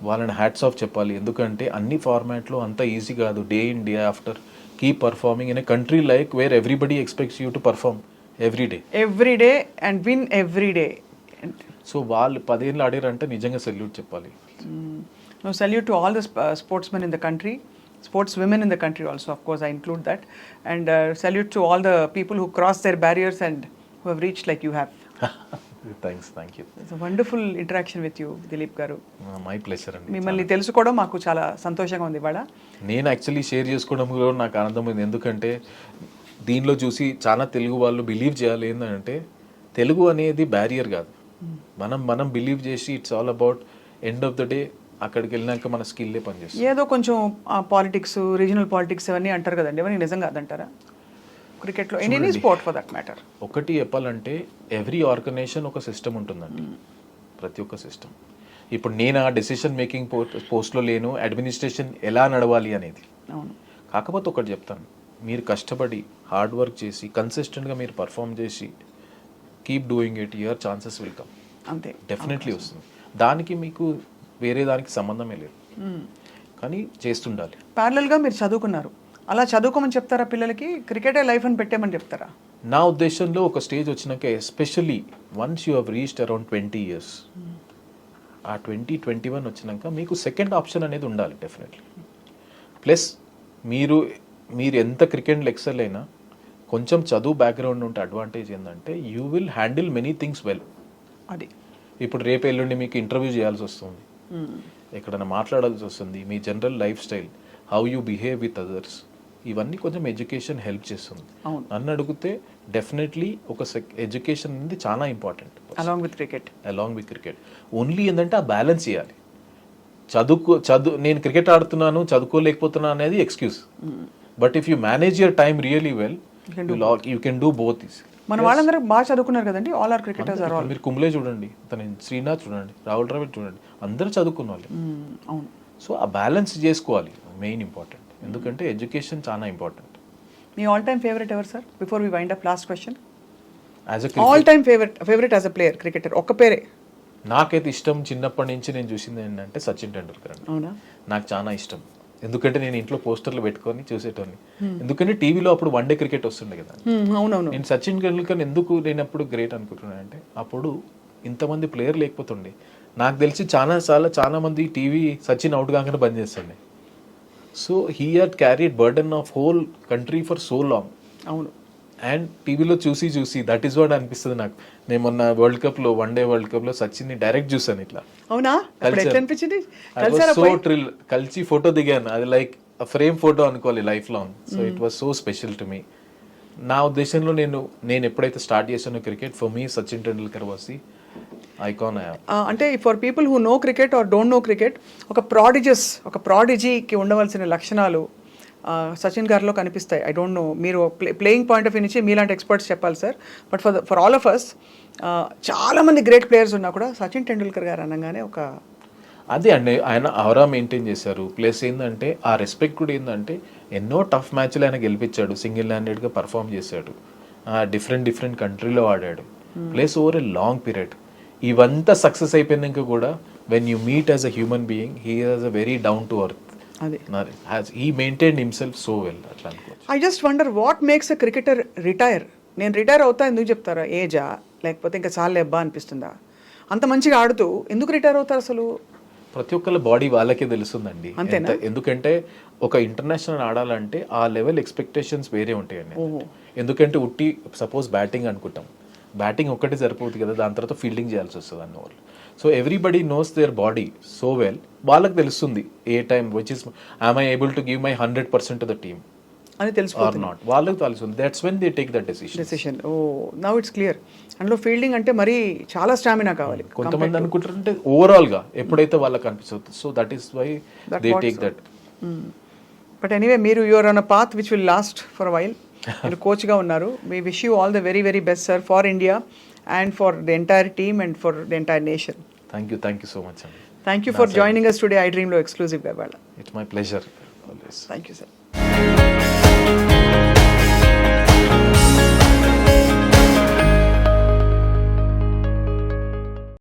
వాళ్ళని హ్యాట్స్ ఆఫ్ చెప్పాలి. ఎందుకంటే అన్ని ఫార్మాట్లో అంత ఈజీ కాదు. Day in day after keep performing in a country like where everybody expects you to perform every day and win every day. So వాళ్ళు 10 ఏళ్ళు ఆడారంటే నిజంగా సెల్యూట్ చెప్పాలి. No, salute to all the sportsmen in the country, sports women in the country also, of course I include that, and salute to all the people who cross their barriers and who have reached like you have. Thanks, thank you. It's a wonderful interaction with you, Dilip garu. My pleasure అండి. మిమ్మల్ని తెలుసుకోవడం మాకు చాలా సంతోషంగా ఉంది ఇవాళ. నేను actually share చేసుకోవడం కూడా నాకు ఆనందమైంది. ఎందుకంటే దీనిలో చూసి చాలా తెలుగు వాళ్ళు బిలీవ్ చేయాలి ఏంటంటే తెలుగు అనేది బ్యారియర్ కాదు. మనం బిలీవ్ చేసి it's all about end of the day అక్కడికి వెళ్ళినాక మన స్కిల్లే పనిచేస్తుంది. ఏదో కొంచెం పాలిటిక్స్, రీజనల్ పాలిటిక్స్ అవన్నీ అంటారు కదండి, అవన్నీ నిజంగా అదంటారా క్రికెట్లో, any sport for that matter? ఒకటి చెప్పాలంటే ఎవ్రీ ఆర్గనైజేషన్ ఒక సిస్టమ్ ఉంటుందండి, ప్రతి ఒక్క సిస్టమ్. ఇప్పుడు నేను ఆ డెసిషన్ మేకింగ్ పోస్ట్లో లేను, అడ్మినిస్ట్రేషన్ ఎలా నడవాలి అనేది. అవును. కాకపోతే ఒకటి చెప్తాను, మీరు కష్టపడి హార్డ్ వర్క్ చేసి కన్సిస్టెంట్గా మీరు పర్ఫామ్ చేసి keep doing it, your chances will come. అంతే, డెఫినెట్లీ వస్తుంది. దానికి మీకు వేరే దానికి సంబంధమే లేదు, కానీ చేస్తుండాలి. ప్యారలల్గా మీరు చదువుకున్నారు, అలా చదువుకోమని చెప్తారా పిల్లలకి? క్రికెటే లైఫ్ అని పెట్టేమని చెప్తారా? నా ఉద్దేశంలో ఒక స్టేజ్ వచ్చినాక, especially once you have reached around 20 years, ఆ 20-21 వచ్చినాక మీకు సెకండ్ ఆప్షన్ అనేది ఉండాలి డెఫినెట్లీ. ప్లస్ మీరు ఎంత క్రికెట్లో ఎక్సెల్ అయినా కొంచెం చదువు బ్యాక్గ్రౌండ్ ఉంటే అడ్వాంటేజ్ ఏంటంటే you will handle many things well. అది ఇప్పుడు రేపు ఎల్లుండి మీకు ఇంటర్వ్యూ చేయాల్సి వస్తుంది, ఎక్కడైనా మాట్లాడాల్సి వస్తుంది, మీ general life style, how you behave with others, ఇవన్నీ కొంచెం ఎడ్యుకేషన్ హెల్ప్ చేస్తుంది. నన్ను అడిగితే డెఫినెట్లీ ఒక ఎడ్యుకేషన్ అనేది చాలా important along with cricket. Only ఏంటంటే ఆ బ్యాలెన్స్ చేయాలి. నేను క్రికెట్ ఆడుతున్నాను చదువుకోలేకపోతున్నాను అనేది excuse. But if you manage your time really well, you can do both. మన వాళ్ళందరూ బాగా చదువుకున్నారు కదండి, all are cricketers are all. మీరు కుంబ్లే చూడండి, శ్రీనాథ్ చూడండి, రాహుల్ ద్రావిడ్ చూడండి, అందరూ చదువుకున్న వాళ్ళు. అవును. సో ఆ బ్యాలెన్స్ చేసుకోవాలి, మెయిన్ ఇంపార్టెంట్. ఎందుకంటే ఎడ్యుకేషన్ చాలా ఇంపార్టెంట్. మీ ఆల్ టైమ్ ఫేవరెట్ ఎవరు sir? Before we wind up, last question. All time favourite as a player, cricketer ఒక్క పేరే. నాకైతే ఇష్టం, చిన్నప్పటి నుంచి నేను చూసింది ఏంటంటే సచిన్ టెండూల్కర్ అండి. అవునా? నాకు చాలా ఇష్టం, ఎందుకంటే నేను ఇంట్లో పోస్టర్లు పెట్టుకొని చూసేటోని. ఎందుకంటే టీవీలో అప్పుడు వన్డే క్రికెట్ వస్తుండే కదా. అవునవును. నేను సచిన్ టెండూల్కర్ ఎందుకు నేను అప్పుడు గ్రేట్ అనుకుంటున్నాను అంటే, అప్పుడు ఇంతమంది ప్లేయర్ లేకపోతుండే. నాకు తెలిసి చాలా మంది టీవీ సచిన్ అవుట్ కాగానే బంద్ చేస్తుండే. So he had carried burden of whole country for so long. అవును. అండ్ టీవీలో చూసి దట్ ఈస్ వాట్ అనిపిస్తుంది నాకు. నేను మొన్న వన్డే వరల్డ్ కప్ లో సచిన్ ని డైరెక్ట్ చూసాను ఇట్లా. అవునా? అనిపించింది సో థ్రిల్. కలిసి ఫోటో దిగాను, అది లైక్ ఫ్రేమ్ ఫోటో అనుకోవాలి life long. So it was so special to me. నా ఉద్దేశంలో నేను ఎప్పుడైతే స్టార్ట్ చేశానో cricket, for me Sachin Tendulkar was the icon. అంటే for people who know cricket or don't know cricket, ఒక ప్రాడిజీకి ఉండవలసిన లక్షణాలు సచిన్ గారిలో కనిపిస్తాయి. ఐ డోంట్ నో, మీరు ప్లేయింగ్ పాయింట్ ఆఫ్ వ్యూ నుంచి మీలాంటి ఎక్స్పర్ట్స్ చెప్పాలి sir. But for all of us, చాలామంది గ్రేట్ ప్లేయర్స్ ఉన్నా కూడా సచిన్ టెండూల్కర్ గారు అనగానే ఒక అదే అండి, ఆయన ఆరా మెయింటైన్ చేశారు. ప్లస్ ఏంటంటే ఆ రెస్పెక్ట్ కూడా ఏంటంటే ఎన్నో టఫ్ మ్యాచ్లు ఆయన గెలిపించాడు, సింగిల్ హ్యాండెడ్గా పర్ఫామ్ చేశాడు, డిఫరెంట్ కంట్రీలో ఆడాడు. Plus over a long period. ఇవంతా సక్సెస్ అయిపోయినాక కూడా when you meet as a human being, he has a very down to earth అది he maintain himself so well అట్లా అనుకోవచ్చు. I just wonder what makes a cricketer retire. నేను retire అవుతా ఎందుకు చెప్తారా? ఏజా, లేకపోతే ఇంకా చాలా ఎబ్బా అనిపిస్తుందా? అంత మంచిగా ఆడుతూ ఎందుకు రిటైర్ అవుతారు అసలు? ప్రతి ఒక్కళ్ళ బాడీ వాళ్ళకే తెలుస్తుందండి. అంతేనా? ఎందుకంటే ఒక ఇంటర్నేషనల్ ఆడాలంటే ఆ లెవెల్ ఎక్స్పెక్టేషన్స్ వేరే ఉంటాయండి. ఎందుకంటే ఉట్టి సపోజ్ బ్యాటింగ్ అనుకుంటాం, బ్యాటింగ్ ఒక్కటి సరిపోతుంది కదా, దాని తర్వాత ఫీల్డింగ్ చేయాల్సి వస్తుంది అన్న వాళ్ళు. So everybody knows their body so well, వాళ్ళకి తెలుస్తుంది ఏ time which is I'm I able to give my 100% to the team అని ఆర్ తెలిసిపోతుంది నాట్, వాళ్ళకి తెలుస్తుంది. That's when they take that decision. Decision. Oh now it's clear. అందులో fielding అంటే మరీ చాలా స్టామినా కావాలి. కొంతమంది అనుకుంటారంటే ఓవరాల్ గా ఎప్పుడైతే వాళ్ళకి అనిపిస్తుంది, so that is why they take that. But anyway, మీరు you're on a path which will last for a while. మీరు కోచ్గా ఉన్నారు. We wish you all the very very best sir, for India and for the entire team and for the entire nation. Thank you so much అండి. Thank you for joining us today ఐ డ్రీమ్లో ఎక్స్క్లూజివ్గా. It's my pleasure always. Thank you sir.